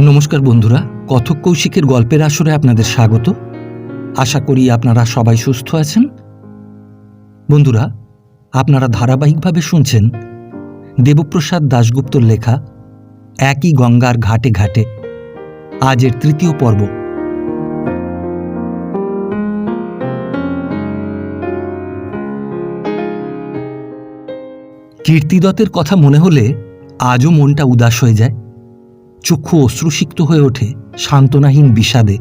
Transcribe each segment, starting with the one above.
নমস্কার বন্ধুরা, কথক কৌশিকের গল্পের আসরে আপনাদের স্বাগত। আশা করি আপনারা সবাই সুস্থ আছেন। বন্ধুরা, আপনারা ধারাবাহিকভাবে শুনছেন দেবপ্রসাদ দাশগুপ্তর লেখা একই গঙ্গার ঘাটে ঘাটে, আজের তৃতীয় পর্ব। কীর্তিদত্তের কথা মনে হলে আজও মনটা উদাস হয়ে যায়, চক্ষু অশ্রুসিক্ত হয়ে ওঠে সান্ত্বনাহীন বিষাদে।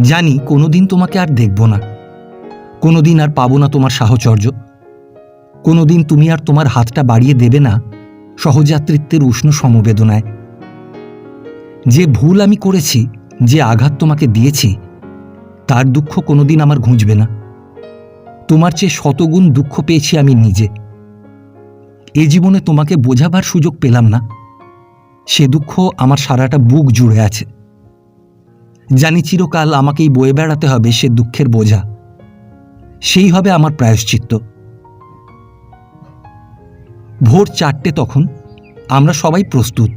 জানি কোনোদিন তোমাকে আর দেখব না, কোনোদিন আর পাবো না তোমার সাহচর্য, কোনোদিন তুমি আর তোমার হাতটা বাড়িয়ে দেবে না সহযাত্রীত্বের উষ্ণ সমবেদনায়। যে ভুল আমি করেছি, যে আঘাত তোমাকে দিয়েছি, তার দুঃখ কোনোদিন আমার ঘুঁচবে না। তোমার চেয়ে শতগুণ দুঃখ পেয়েছি আমি নিজে। এ জীবনে তোমাকে বোঝাবার সুযোগ পেলাম না, সে দুঃখ আমার সারাটা বুক জুড়ে আছে। জানি চিরকাল আমাকেই বয়ে বেড়াতে হবে সে দুঃখের বোঝা, সেই হবে আমার প্রায়শ্চিত্ত। ভোর 4টে তখন। আমরা সবাই প্রস্তুত,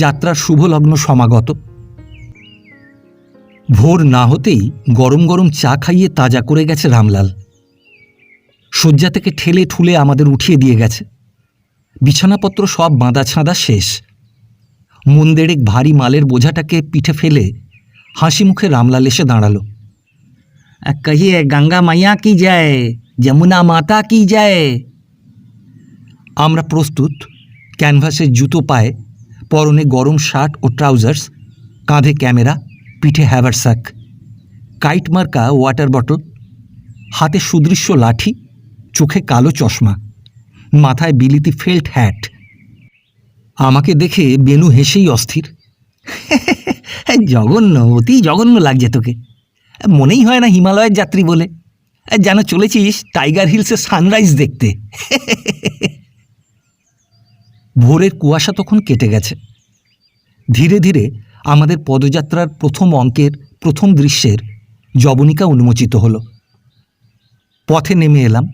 যাত্রার শুভ লগ্ন সমাগত। ভোর না হতেই গরম গরম চা খাইয়ে তাজা করে গেছে রামলাল। শয্যা থেকে ঠেলে ঠুলে আমাদের উঠিয়ে দিয়ে গেছে। বিছানাপত্র সব বাঁধা ছাঁদা শেষ। মন দেড়েক ভারী মালের বোঝাটাকে পিঠে ফেলে হাসি মুখে রামলাল এসে দাঁড়ালো। কহিয়ে গঙ্গা মাইয়া কি যায়, যমুনা মাতা কি যায়। আমরা প্রস্তুত, ক্যানভাসের জুতো পায়ে, পরনে গরম শার্ট ও ট্রাউজার্স, কাঁধে ক্যামেরা, পিঠে হ্যাভারস্যাক, কাইট মার্কা ওয়াটার বটল, হাতে সুদৃশ্য লাঠি, চোখে কালো চশমা, মাথায় বিলিতি ফেল্ট হ্যাট। আমাকে দেখে বেনু হেসেই অস্থির। জঘন্য, অতি জঘন্য লাগছে তোকে। মনেই হয় না হিমালয়ের যাত্রী বলে, যেন চলেছিস টাইগার হিলসে সানরাইজ দেখতে। ভোরের কুয়াশা তখন কেটে গেছে। ধীরে ধীরে আমাদের পদযাত্রার প্রথম অঙ্কের প্রথম দৃশ্যের জবনিকা উন্মোচিত হল। পথে নেমে এলাম।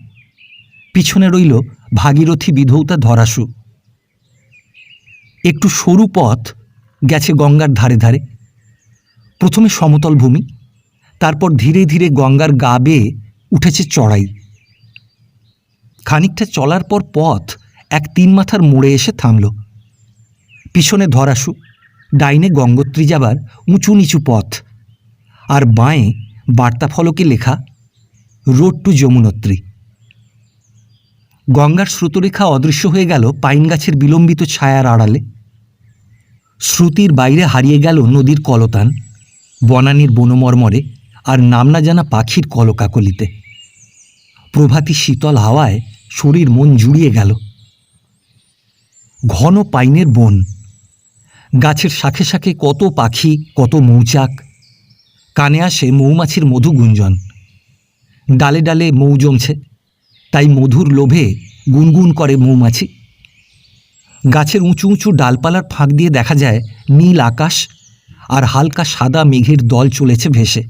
পিছনে রইল ভাগীরথী বিধৌতা ধরাসু। একটু সরু পথ গেছে গঙ্গার ধারে ধারে। প্রথমে সমতল ভূমি, তারপর ধীরে ধীরে গঙ্গার গা বেয়ে উঠেছে চড়াই। খানিকটা চলার পর পথ এক 3 মাথার মোড়ে এসে থামল। পিছনে ধরাসু, ডাইনে গঙ্গোত্রী যাবার উঁচু নিচু পথ, আর বাঁয়ে বার্তা ফলকে লেখা রোড টু যমুনোত্রী। গঙ্গার স্রোতরেখা অদৃশ্য হয়ে গেল পাইন গাছের বিলম্বিত ছায়ার আড়ালে। শ্রুতির বাইরে হারিয়ে গেল নদীর কলতান, বনানীর বনমর্মরে আর নাম না জানা পাখির কলকাকলিতে। প্রভাতী শীতল হাওয়ায় শরীর মন জুড়িয়ে গেল। ঘন পাইনের বন, গাছের শাখে শাখে কত পাখি, কত মৌচাক। কানে আসে মৌমাছির মধু গুঞ্জন। ডালে ডালে মৌ জমছে, তাই মধুর লোভে গুনগুন করে মৌমাছি। গাছের উঁচু উঁচু ডালপালার ফাঁক দিয়ে দেখা যায় নীল আকাশ আর হালকা সাদা মেঘের দল চলেছে ভেসে।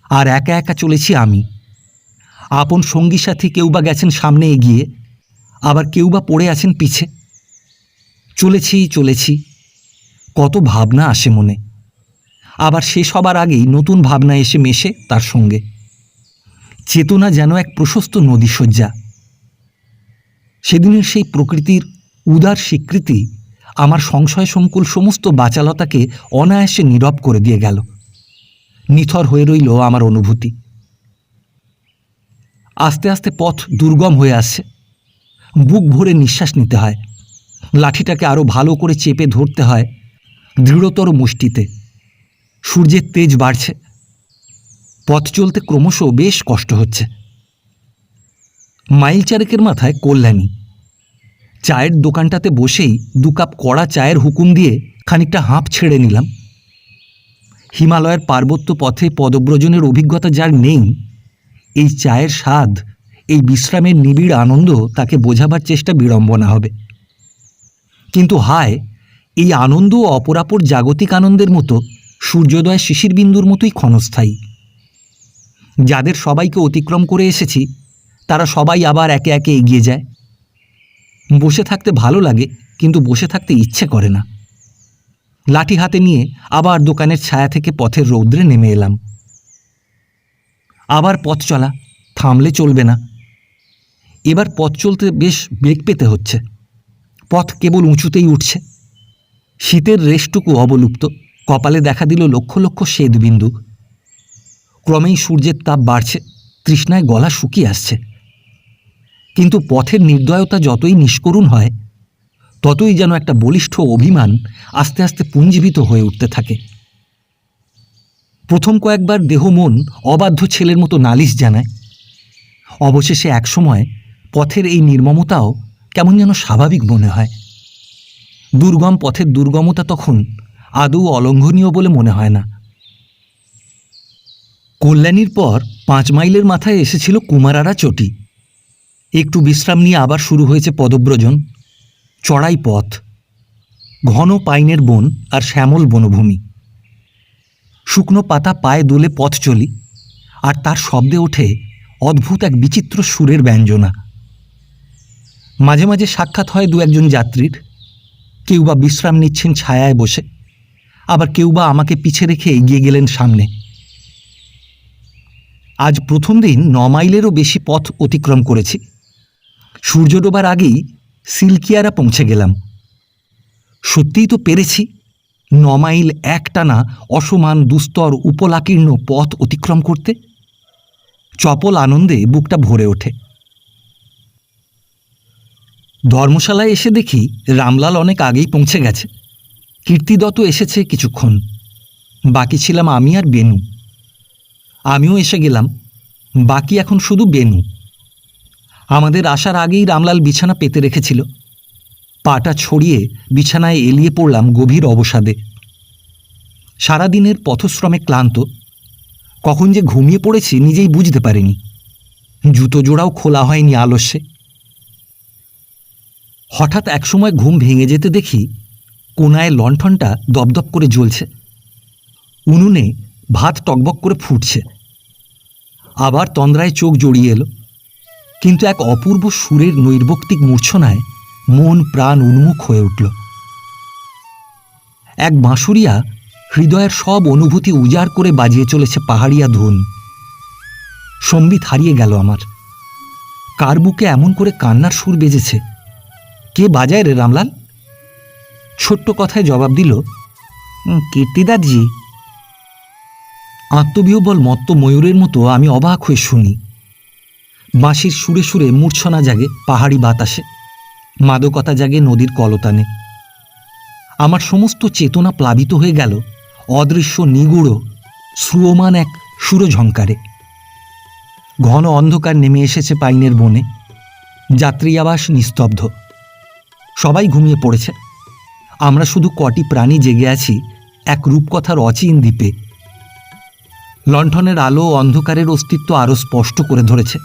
আর একা একা চলেছি আমি। আপন সঙ্গী সাথী কেউ বা গেছেন সামনে এগিয়ে, আবার কেউ বা পড়ে আছেন পিছে। চলেছি চলেছি, কত ভাবনা আসে মনে, আবার শেষ হবার আগেই নতুন ভাবনা এসে মেশে তার সঙ্গে। চেতনা যেন এক প্রশস্ত নদীশয্যা। সেদিনের সেই প্রকৃতির উদার স্বীকৃতি আমার সংশয় সংকুল সমস্ত বাচালতাকে অনায়াসে নীরব করে দিয়ে গেল। নিথর হয়ে রইল আমার অনুভূতি। আস্তে আস্তে পথ দুর্গম হয়ে আসছে। বুক ভরে নিঃশ্বাস নিতে হয়। লাঠিটাকে আরও ভালো করে চেপে ধরতে হয় দৃঢ়তর মুষ্টিতে। সূর্যের তেজ বাড়ছে। পথ চলতে ক্রমশ বেশ কষ্ট হচ্ছে। মাইল চারেকের মাথায় কল্যাণী। চায়ের দোকানটাতে বসেই 2 কাপ কড়া চায়ের হুকুম দিয়ে খানিকটা হাঁপ ছেড়ে নিলাম। হিমালয়ের পার্বত্য পথে পদব্রজনের অভিজ্ঞতা যার নেই, এই চায়ের স্বাদ, এই বিশ্রামের নিবিড় আনন্দ তাকে বোঝাবার চেষ্টা বিড়ম্বনা হবে। কিন্তু হায়, এই আনন্দ অপরাপর জাগতিক আনন্দের মতো সূর্যোদয় শিশির বিন্দুর মতোই ক্ষণস্থায়ী। যাদের সবাইকে অতিক্রম করে এসেছি, তারা সবাই আবার একে একে এগিয়ে যায়। বসে থাকতে ভালো লাগে, কিন্তু বসে থাকতে ইচ্ছে করে না। লাঠি হাতে নিয়ে আবার দোকানের ছায়া থেকে পথের রৌদ্রে নেমে এলাম। আবার পথ চলা, থামলে চলবে না। এবার পথ চলতে বেশ বেগ পেতে হচ্ছে। পথ কেবল উঁচুতেই উঠছে। শীতের রেশটুকু অবলুপ্ত। কপালে দেখা দিল লক্ষ লক্ষ শ্বেতবিন্দু। ক্রমেই সূর্যের তাপ বাড়ছে, তৃষ্ণায় গলা শুকিয়ে আসছে। কিন্তু পথের নির্দয়তা যতই নিষ্করুণ হয়, ততই যেন একটা বলিষ্ঠ অভিমান আস্তে আস্তে পুঞ্জীভূত হয়ে উঠতে থাকে। প্রথম কয়েকবার দেহ মন অবাধ্য ছেলের মতো নালিশ জানায়। অবশেষে একসময় পথের এই নির্মমতাও কেমন যেন স্বাভাবিক মনে হয়। দুর্গম পথের দুর্গমতা তখন আদৌ অলঙ্ঘনীয় বলে মনে হয় না। কল্যাণীর পর 5 মাইলের মাথায় এসেছিল কুমারারা চটি। একটু বিশ্রাম নিয়ে আবার শুরু হয়েছে পদব্রজন। চড়াই পথ, ঘন পাইনের বন আর শ্যামল বনভূমি। শুকনো পাতা পায়ে দোলে পথ চলি, আর তার শব্দে ওঠে অদ্ভুত এক বিচিত্র সুরের ব্যঞ্জনা। মাঝে মাঝে সাক্ষাৎ হয় 2-1 যাত্রীর। কেউ বা বিশ্রাম নিচ্ছেন ছায়ায় বসে, আবার কেউ বা আমাকে পিছে রেখে এগিয়ে গেলেন সামনে। আজ প্রথম দিন 9 মাইলেরও বেশি পথ অতিক্রম করেছি। সূর্য ডোবার আগেই সিলকিয়ারা পৌঁছে গেলাম। সত্যিই তো পেরেছি 9 মাইল একটানা অসমান দুস্তর উপলাকীর্ণ পথ অতিক্রম করতে। চপল আনন্দে বুকটা ভরে ওঠে। ধর্মশালায় এসে দেখি রামলাল অনেক আগেই পৌঁছে গেছে। কীর্তিদত্ত এসেছে কিছুক্ষণ। বাকি ছিলাম আমি আর বেনু। আমিও এসে গেলাম। বাকি এখন শুধু বেনু। আমাদের আসার আগেই রামলাল বিছানা পেতে রেখেছিল। পাটা ছড়িয়ে বিছানায় এলিয়ে পড়লাম গভীর অবসাদে। সারাদিনের পথশ্রমে ক্লান্ত। কখন যে ঘুমিয়ে পড়েছি নিজেই বুঝতে পারিনি। জুতো জোড়াও খোলা হয়নি আলস্যে। হঠাৎ একসময় ঘুম ভেঙে যেতে দেখি কোনায় লণ্ঠনটা দপদপ করে জ্বলছে। উনুনে ভাত টকবক করে ফুটছে। আবার তন্দ্রায় চোখ জড়িয়ে এলো, কিন্তু এক অপূর্ব সুরের নৈর্বক্তিক মূর্ছনায় মন প্রাণ উন্মুখ হয়ে উঠল। এক বাঁশুড়িয়া হৃদয়ের সব অনুভূতি উজাড় করে বাজিয়ে চলেছে পাহাড়িয়া ধুন। সম্বিত হারিয়ে গেল আমার। কার বুকে এমন করে কান্নার সুর বেজেছে? কে বাজায় রে রামলাল? ছোট্ট কথায় জবাব দিল, কীর্তিদাজি। আত্মবিহ্বল মত্ত ময়ূরের মতো আমি অবাক হয়ে শুনি। বাঁশির সুরে সুরে মূর্ছনা জাগে পাহাড়ি বাতাসে, মাদকতা জাগে নদীর কলতানে। আমার সমস্ত চেতনা প্লাবিত হয়ে গেল অদৃশ্য নিগুড় শ্রুয়মান এক সুরঝঙ্কারে। ঘন অন্ধকার নেমে এসেছে পাইনের বনে। যাত্রী আবাস নিস্তব্ধ। সবাই ঘুমিয়ে পড়েছে। আমরা শুধু কটি প্রাণী জেগে আছি এক রূপকথার অচিন দ্বীপে। লণ্ঠনের আলো অন্ধকারের অস্তিত্ব আরও স্পষ্ট করে ধরেছে।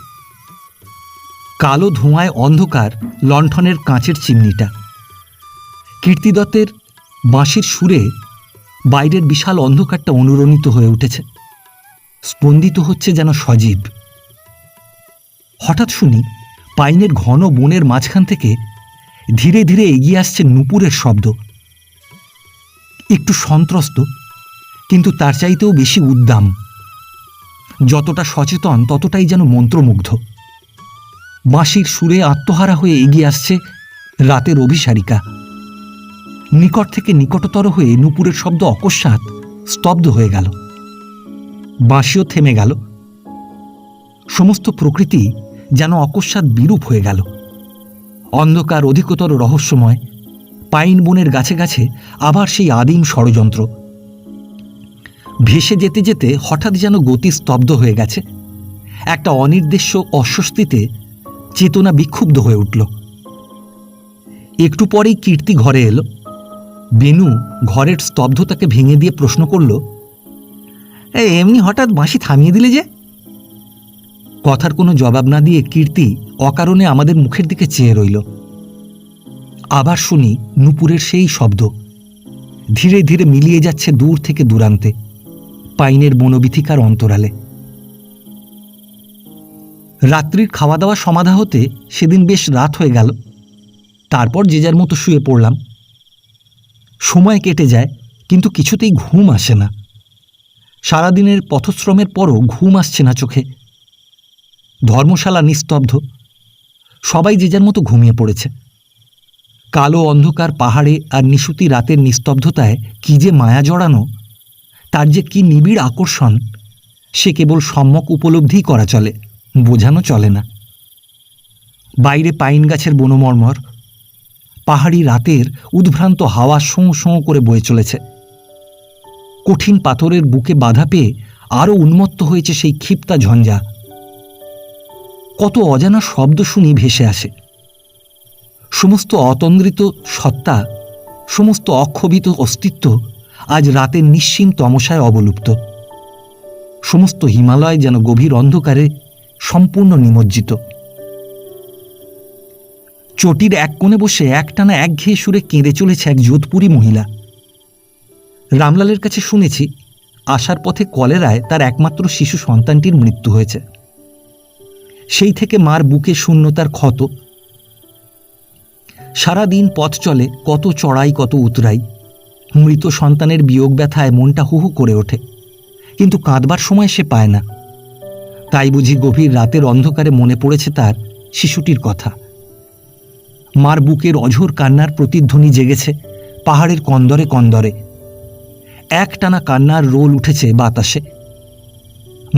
কালো ধোঁয়ায় অন্ধকার লণ্ঠনের কাঁচের চিমনিটা। কীর্তিদত্তের বাঁশির সুরে বাইরের বিশাল অন্ধকারটা অনুরণিত হয়ে উঠেছে, স্পন্দিত হচ্ছে যেন সজীব। হঠাৎ শুনি পাইনের ঘন বনের মাঝখান থেকে ধীরে ধীরে এগিয়ে আসছে নূপুরের শব্দ। একটু সন্ত্রস্ত, কিন্তু তার চাইতেও বেশি উদ্দাম। যতটা সচেতন ততটাই যেন মন্ত্রমুগ্ধ। বাঁশির সুরে আত্মহারা হয়ে এগিয়ে আসছে রাতের অভিসারিকা। নিকট থেকে নিকটতর হয়ে নূপুরের শব্দ অকস্মাৎ স্তব্ধ হয়ে গেল। বাঁশিও থেমে গেল। সমস্ত প্রকৃতি যেন অকস্মাৎ বিরূপ হয়ে গেল। অন্ধকার অধিকতর রহস্যময়। পাইন বনের গাছে গাছে আবার সেই আদিম ষড়যন্ত্র। ভেসে যেতে যেতে হঠাৎ যেন গতি স্তব্ধ হয়ে গেছে। একটা অনির্দেশ্য অস্বস্তিতে চেতনা বিক্ষুব্ধ হয়ে উঠল। একটু পরেই কীর্তি ঘরে এলো। বেনু ঘরের স্তব্ধতাকে ভেঙে দিয়ে প্রশ্ন করল, এমনি হঠাৎ বাঁশি থামিয়ে দিলে যে? কথার কোনো জবাব না দিয়ে কীর্তি অকারণে আমাদের মুখের দিকে চেয়ে রইল। আবার শুনি নূপুরের সেই শব্দ ধীরে ধীরে মিলিয়ে যাচ্ছে দূর থেকে দূরান্তে, পাইনের বনবিথিকার অন্তরালে। রাত্রির খাওয়া দাওয়া সমাধা হতে সেদিন বেশ রাত হয়ে গেল। তারপর যে যার মতো শুয়ে পড়লাম। সময় কেটে যায়, কিন্তু কিছুতেই ঘুম আসে না। সারাদিনের পথশ্রমের পরও ঘুম আসছে না চোখে। ধর্মশালা নিস্তব্ধ, সবাই যে যার মতো ঘুমিয়ে পড়েছে। কালো অন্ধকার পাহাড়ে আর নিশুতি রাতের নিস্তব্ধতায় কি যে মায়া জড়ানো, তার যে কি নিবিড় আকর্ষণ, সে কেবল সম্যক উপলব্ধিই করা চলে, বোঝানো চলে না। বাইরে পাইন গাছের বনমর্মর, পাহাড়ি রাতের উদ্ভ্রান্ত হাওয়া শোঁ শোঁ করে বয়ে চলেছে। কঠিন পাথরের বুকে বাধা পেয়ে আরও উন্মত্ত হয়েছে সেই ক্ষিপ্তা ঝঞ্ঝা। কত অজানা শব্দ শুনি ভেসে আসে। সমস্ত অতন্দ্রিত সত্তা, সমস্ত অক্ষোভিত অস্তিত্ব আজ রাতের নিশ্চিন্ত তমসায় অবলুপ্ত। সমস্ত হিমালয় যেন গভীর অন্ধকারে সম্পূর্ণ নিমজ্জিত। চটির এক কোণে বসে একটানা একঘেয়ে সুরে কেঁদে চলেছে এক যোধপুরী মহিলা। রামলালের কাছে শুনেছি আসার পথে কলেরায় তার একমাত্র শিশু সন্তানটির মৃত্যু হয়েছে। সেই থেকে মার বুকে শূন্যতার ক্ষত। সারাদিন পথ চলে, কত চড়াই কত উতরাই। মৃত সন্তানের বিয়োগ ব্যথায় মনটা হু হু করে ওঠে, কিন্তু কাঁদবার সময় সে পায় না। তাই বুঝি গভীর রাতের অন্ধকারে মনে পড়েছে তার শিশুটির কথা। মার বুকের অঝোর কান্নার প্রতিধ্বনি জেগেছে পাহাড়ের কন্দরে কন্দরে। একটানা কান্নার রোল উঠেছে বাতাসে।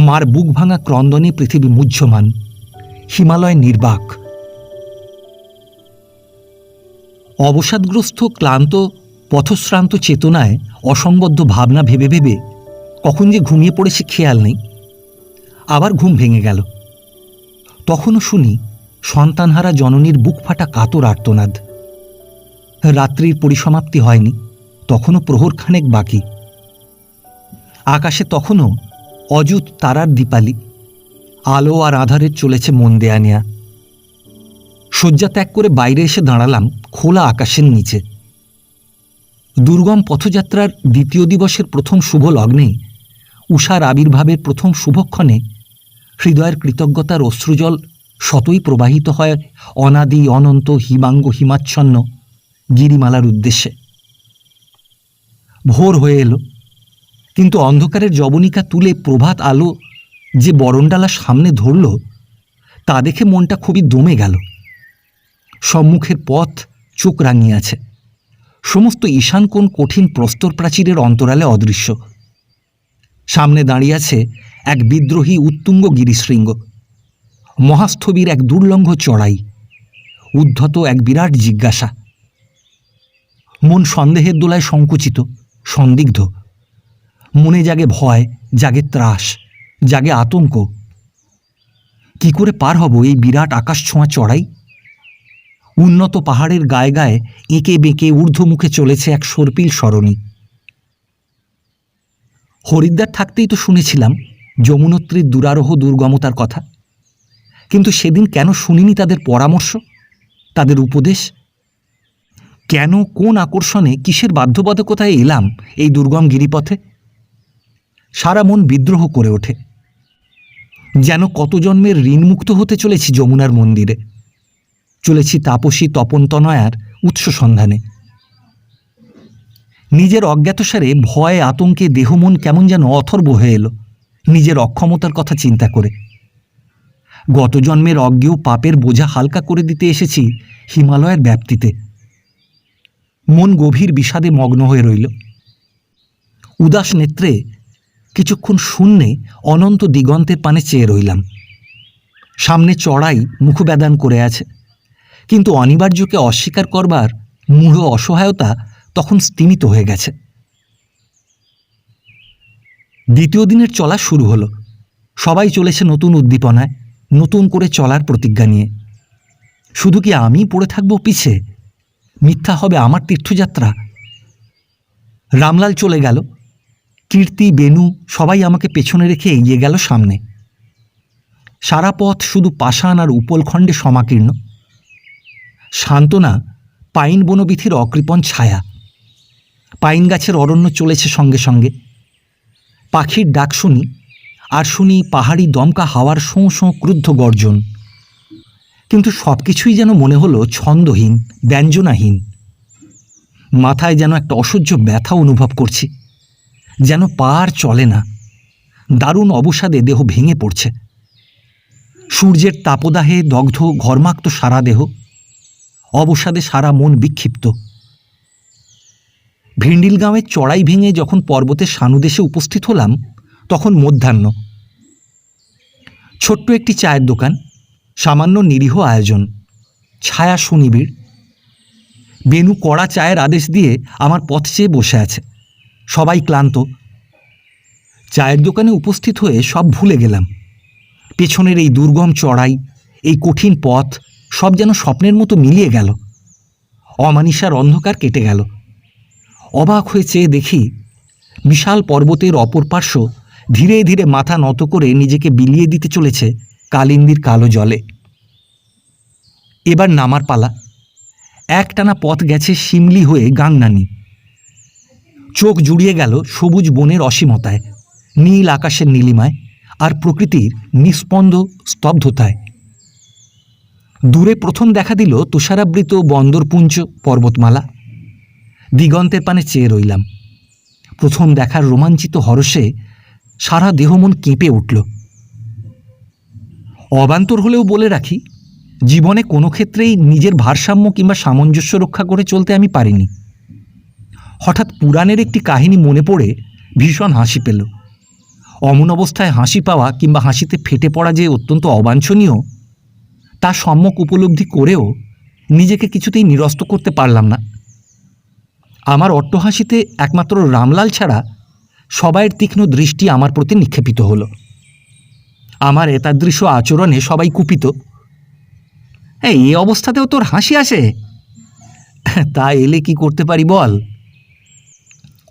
মার বুক ভাঙা ক্রন্দনে পৃথিবী মুহ্যমান, হিমালয় নির্বাক। অবসাদগ্রস্ত ক্লান্ত পথশ্রান্ত চেতনায় অসংবদ্ধ ভাবনা ভেবে ভেবে কখন যে ঘুমিয়ে পড়েছে খেয়াল নেই। আবার ঘুম ভেঙে গেল। তখনও শুনি সন্তানহারা জননীর বুক ফাটা কাতর আর্তনাদ। রাত্রির পরিসমাপ্তি হয়নি, তখনও প্রহরখানেক বাকি। আকাশে তখনও অযুত তারার দীপালি। আলো আর আধারের চলেছে মন দেয়া নেয়া। শয্যা ত্যাগ করে বাইরে এসে দাঁড়ালাম খোলা আকাশের নিচে। দুর্গম পথযাত্রার দ্বিতীয় দিবসের প্রথম শুভ লগ্নে, উষার আবির্ভাবের প্রথম শুভক্ষণে হৃদয়ের কৃতজ্ঞতার অশ্রুজল শতই প্রবাহিত হয় অনাদি অনন্ত হিমাঙ্গ হিমাচ্ছন্ন গিরিমালার উদ্দেশ্যে। ভোর হয়ে এলো, কিন্তু অন্ধকারের জবনিকা তুলে প্রভাত আলো যে বরণডালা সামনে ধরল, তা দেখে মনটা খুবই দমে গেল। সম্মুখের পথ চোখ রাঙিয়ে আছে। সমস্ত ঈশান কোণ কঠিন প্রস্তর প্রাচীরের অন্তরালে অদৃশ্য। সামনে দাঁড়িয়ে আছে এক বিদ্রোহী উত্তুঙ্গ গিরিশৃঙ্গ, মহাস্থবির এক দুর্লঙ্ঘ চড়াই, উদ্ধত এক বিরাট জিজ্ঞাসা। মন সন্দেহের দোলায় সংকুচিত, সন্দিগ্ধ। মনে জাগে ভয়, জাগে ত্রাস, জাগে আতঙ্ক। কি করে পার হব এই বিরাট আকাশ ছোঁয়া চড়াই? উন্নত পাহাড়ের গায়ে গায়ে এঁকে বেঁকে ঊর্ধ্বমুখে চলেছে এক সর্পিল সরণি। হরিদ্বার থাকতেই তো শুনেছিলাম যমুনোত্রীর দুরারোহ দুর্গমতার কথা, কিন্তু সেদিন কেন শুনিনি তাদের পরামর্শ, তাদের উপদেশ? কেন, কোন আকর্ষণে, কিসের বাধ্যবাধকতায় এলাম এই দুর্গম গিরিপথে? সারা মন বিদ্রোহ করে ওঠে, যেন কত জন্মের ঋণমুক্ত হতে চলেছি যমুনার মন্দিরে, চলেছি তাপসী তপনতনয়ার উৎস সন্ধানে। নিজের অজ্ঞাতসারে ভয় আতঙ্কে দেহমন কেমন যেন অথর্ব হয়ে এলো নিজের অক্ষমতার কথা চিন্তা করে। গত জন্মের অজ্ঞেয় পাপের বোঝা হালকা করে দিতে এসেছি হিমালয়ের ব্যাপ্তিতে। মন গভীর বিষাদে মগ্ন হয়ে রইল। উদাস নেত্রে কিছুক্ষণ শূন্যে অনন্ত দিগন্তের পানে চেয়ে রইলাম। সামনে চড়াই মুখবেদান করে আছে, কিন্তু অনিবার্যকে অস্বীকার করবার মূঢ় অসহায়তা তখন স্তিমিত হয়ে গেছে। দ্বিতীয় দিনের চলা শুরু হলো। সবাই চলেছে নতুন উদ্দীপনায়, নতুন করে চলার প্রতিজ্ঞা নিয়ে। শুধু কি আমি পড়ে থাকবো পিছে? মিথ্যা হবে আমার তীর্থযাত্রা। রামলাল চলে গেল, কীর্তি, বেনু সবাই আমাকে পেছনে রেখে এগিয়ে গেল সামনে। সারা পথ শুধু পাষাণ আর উপলখণ্ডে সমাকীর্ণ। সান্ত্বনা পাইন বনবিথির অকৃপণ ছায়া। পাইন গাছের অরণ্য চলেছে সঙ্গে সঙ্গে। পাখির ডাক শুনি, আর শুনি পাহাড়ি দমকা হাওয়ার শোঁ শোঁ ক্রুদ্ধ গর্জন। কিন্তু সব কিছুই যেন মনে হলো ছন্দহীন, ব্যঞ্জনাহীন। মাথায় যেন একটা অসহ্য ব্যথা অনুভব করছি, যেন পা আর চলে না। দারুণ অবসাদে দেহ ভেঙে পড়ছে। সূর্যের তাপদাহে দগ্ধ ঘর্মাক্ত সারা দেহ, অবসাদে সারা মন বিক্ষিপ্ত। ভিন্ডিলগাঁওয়ের চড়াই ভেঙে যখন পর্বতের সানুদেশে উপস্থিত হলাম, তখন মধ্যাহ্ন। ছোট্ট একটি চায়ের দোকান, সামান্য নিরীহ আয়োজন, ছায়া সুনিবিড়। বেনু কড়া চায়ের আদেশ দিয়ে আমার পথ চেয়ে বসে আছে। সবাই ক্লান্ত। চায়ের দোকানে উপস্থিত হয়ে সব ভুলে গেলাম। পেছনের এই দুর্গম চড়াই, এই কঠিন পথ, সব যেন স্বপ্নের মতো মিলিয়ে গেল। অমানিসার অন্ধকার কেটে গেল। অবাক হয়ে চেয়ে দেখি, বিশাল পর্বতের অপর পার্শ্ব ধীরে ধীরে মাথা নত করে নিজেকে বিলিয়ে দিতে চলেছে কালিন্দীর কালো জলে। এবার নামার পালা। একটানা পথ গেছে শিমলি হয়ে গাংনানি। চোখ জুড়িয়ে গেল সবুজ বনের অসীমতায়, নীল আকাশের নীলিমায়, আর প্রকৃতির নিস্পন্দ স্তব্ধতায়। দূরে প্রথম দেখা দিল তুষারাবৃত বন্দরপুঞ্জ পর্বতমালা। দিগন্তের পানে চেয়ে রইলাম। প্রথম দেখার রোমাঞ্চিত হরষে সারা দেহ মন কেঁপে উঠল। অবান্তর হলেও বলে রাখি, জীবনে কোনো ক্ষেত্রেই নিজের ভারসাম্য কিংবা সামঞ্জস্য রক্ষা করে চলতে আমি পারিনি। হঠাৎ পুরাণের একটি কাহিনী মনে পড়ে ভীষণ হাসি পেল। অমন অবস্থায় হাসি পাওয়া কিংবা হাসিতে ফেটে পড়া যে অত্যন্ত অবাঞ্ছনীয়, তা সম্যক উপলব্ধি করেও নিজেকে কিছুতেই নিরস্ত করতে পারলাম না। আমার অট্টহাসিতে একমাত্র রামলাল ছাড়া সবাইয়ের তীক্ষ্ণ দৃষ্টি আমার প্রতি নিক্ষেপিত হলো। আমার এতাদৃশ আচরণে সবাই কুপিত। এই অবস্থাতেও তোর হাসি আসে? তা এলে কি করতে পারি বল?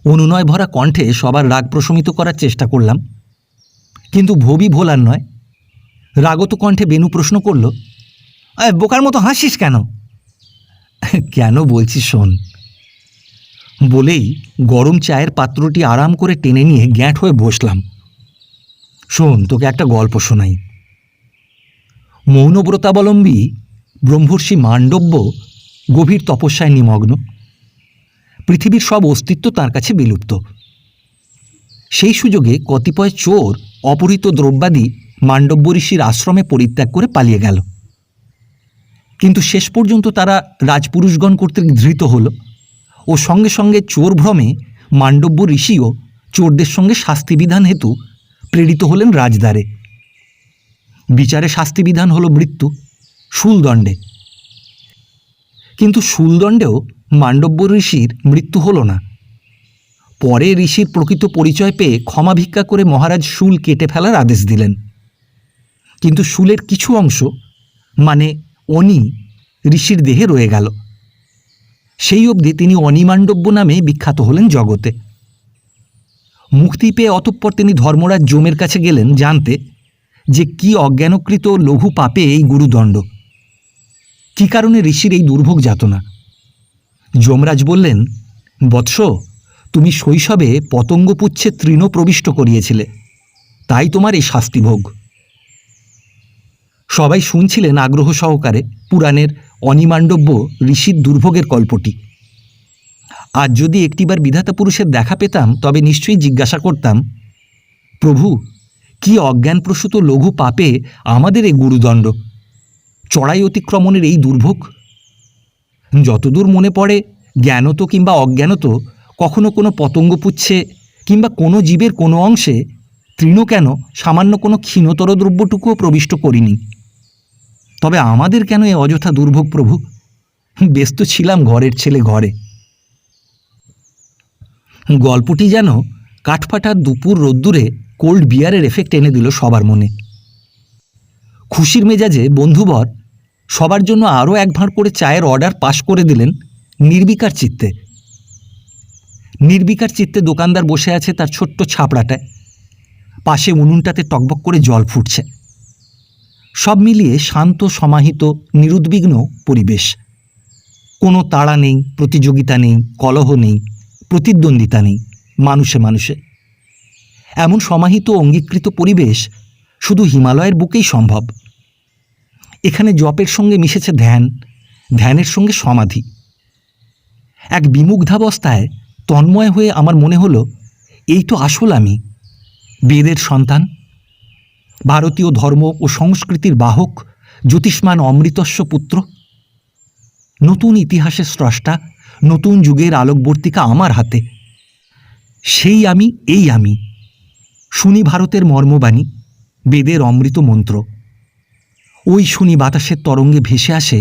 অনুনয় ভরা কণ্ঠে সবার রাগ প্রশমিত করার চেষ্টা করলাম, কিন্তু ভবি ভোলার নয়। রাগত কণ্ঠে বেনু প্রশ্ন করল, বোকার মতো হাসিস কেন? কেন বলছি শোন। বলেই গরম চায়ের পাত্রটি আরাম করে টেনে নিয়ে গ্যাঁট হয়ে বসলাম। শোন, তোকে একটা গল্প শোনাই। মৌনব্রতাবলম্বী ব্রহ্মর্ষি মান্ডব্য গভীর তপস্যায় নিমগ্ন। পৃথিবীর সব অস্তিত্ব তাঁর কাছে বিলুপ্ত। সেই সুযোগে কতিপয় চোর অপহৃত দ্রব্যাদি মান্ডব্য ঋষির আশ্রমে পরিত্যাগ করে পালিয়ে গেল। কিন্তু শেষ পর্যন্ত তারা রাজপুরুষগণ কর্তৃক ধৃত হল ও সঙ্গে সঙ্গে চোর ভ্রমে মান্ডব্য ঋষিও চোরদের সঙ্গে শাস্তিবিধান হেতু প্রেরিত হলেন রাজদ্বারে। বিচারে শাস্তিবিধান হল মৃত্যু, শূলদণ্ডে। কিন্তু শূলদণ্ডেও মান্ডব্য ঋষির মৃত্যু হল না। পরে ঋষির প্রকৃত পরিচয় পেয়ে ক্ষমা ভিক্ষা করে মহারাজ শূল কেটে ফেলার আদেশ দিলেন। কিন্তু শূলের কিছু অংশ, মানে অনি, ঋষির দেহে রয়ে গেল। সেই অবধি তিনি অনিমান্ডব্য নামে বিখ্যাত হলেন জগতে। মুক্তি পেয়ে অতঃপর তিনি ধর্মরাজ যমের কাছে গেলেন জানতে যে কি অজ্ঞানকৃত লঘু পাপে এই গুরুদণ্ড, কি কারণে ঋষির এই দুর্ভোগ যাতনা। যমরাজ বললেন, বৎস, তুমি শৈশবে পতঙ্গপুচ্ছে তৃণ প্রবিষ্ট করিয়েছিলে, তাই তোমার এই শাস্তিভোগ। সবাই শুনছিলেন আগ্রহ সহকারে পুরাণের অনিমান্ডব্য ঋষির দুর্ভোগের গল্পটি। আজ যদি একটিবার বিধাতা পুরুষের দেখা পেতাম, তবে নিশ্চয়ই জিজ্ঞাসা করতাম, প্রভু, কি অজ্ঞানপ্রসূত লঘু পাপে আমাদের এই গুরুদণ্ড, চড়াই অতিক্রমণের এই দুর্ভোগ? যতদূর মনে পড়ে, জ্ঞানত কিংবা অজ্ঞানত কখনো কোনো পতঙ্গপুচ্ছে কিংবা কোনো জীবের কোনো অংশে, তৃণ কেন, সামান্য কোনো ক্ষীণতর দ্রব্যটুকুও প্রবিষ্ট করিনি। তবে আমাদের কেন এ অযথা দুর্ভোগ প্রভু? ব্যস্ত ছিলাম ঘরের ছেলে ঘরে। গল্পটি যেন কাঠফাটা দুপুর রোদ্দুরে কোল্ড বিয়ারের এফেক্ট এনে দিল সবার মনে। খুশির মেজাজে বন্ধুবর সবার জন্য আরও এক ভাঁড় করে চায়ের অর্ডার পাশ করে দিলেন নির্বিকার চিত্তে। নির্বিকার চিত্তে দোকানদার বসে আছে তার ছোট্ট ছাপড়াটায়। পাশে উনুনটাতে টকবক করে জল ফুটছে। সব মিলিয়ে শান্ত, সমাহিত, নিরুদ্বিগ্ন পরিবেশ। কোনো তাড়া নেই, প্রতিযোগিতা নেই, কলহ নেই, প্রতিদ্বন্দ্বিতা নেই মানুষে মানুষে। এমন সমাহিত অঙ্গীকৃত পরিবেশ শুধু হিমালয়ের বুকেই সম্ভব। এখানে জপের সঙ্গে মিশেছে ধ্যান, ধ্যানের সঙ্গে সমাধি। এক বিমুগ্ধাবস্থায় তন্ময় হয়ে আমার মনে হলো, এই তো আসল আমি, বেদের সন্তান, ভারতীয় ধর্ম ও সংস্কৃতির বাহক, জ্যোতিষ্মান অমৃতস্য পুত্র। নতুন ইতিহাসের স্রষ্টা, নতুন যুগের আলোকবর্তিকা আমার হাতে। সেই আমি, এই আমি। শুনি ভারতের মর্মবাণী, বেদের অমৃত মন্ত্র। ওই শুনি বাতাসের তরঙ্গে ভেসে আসে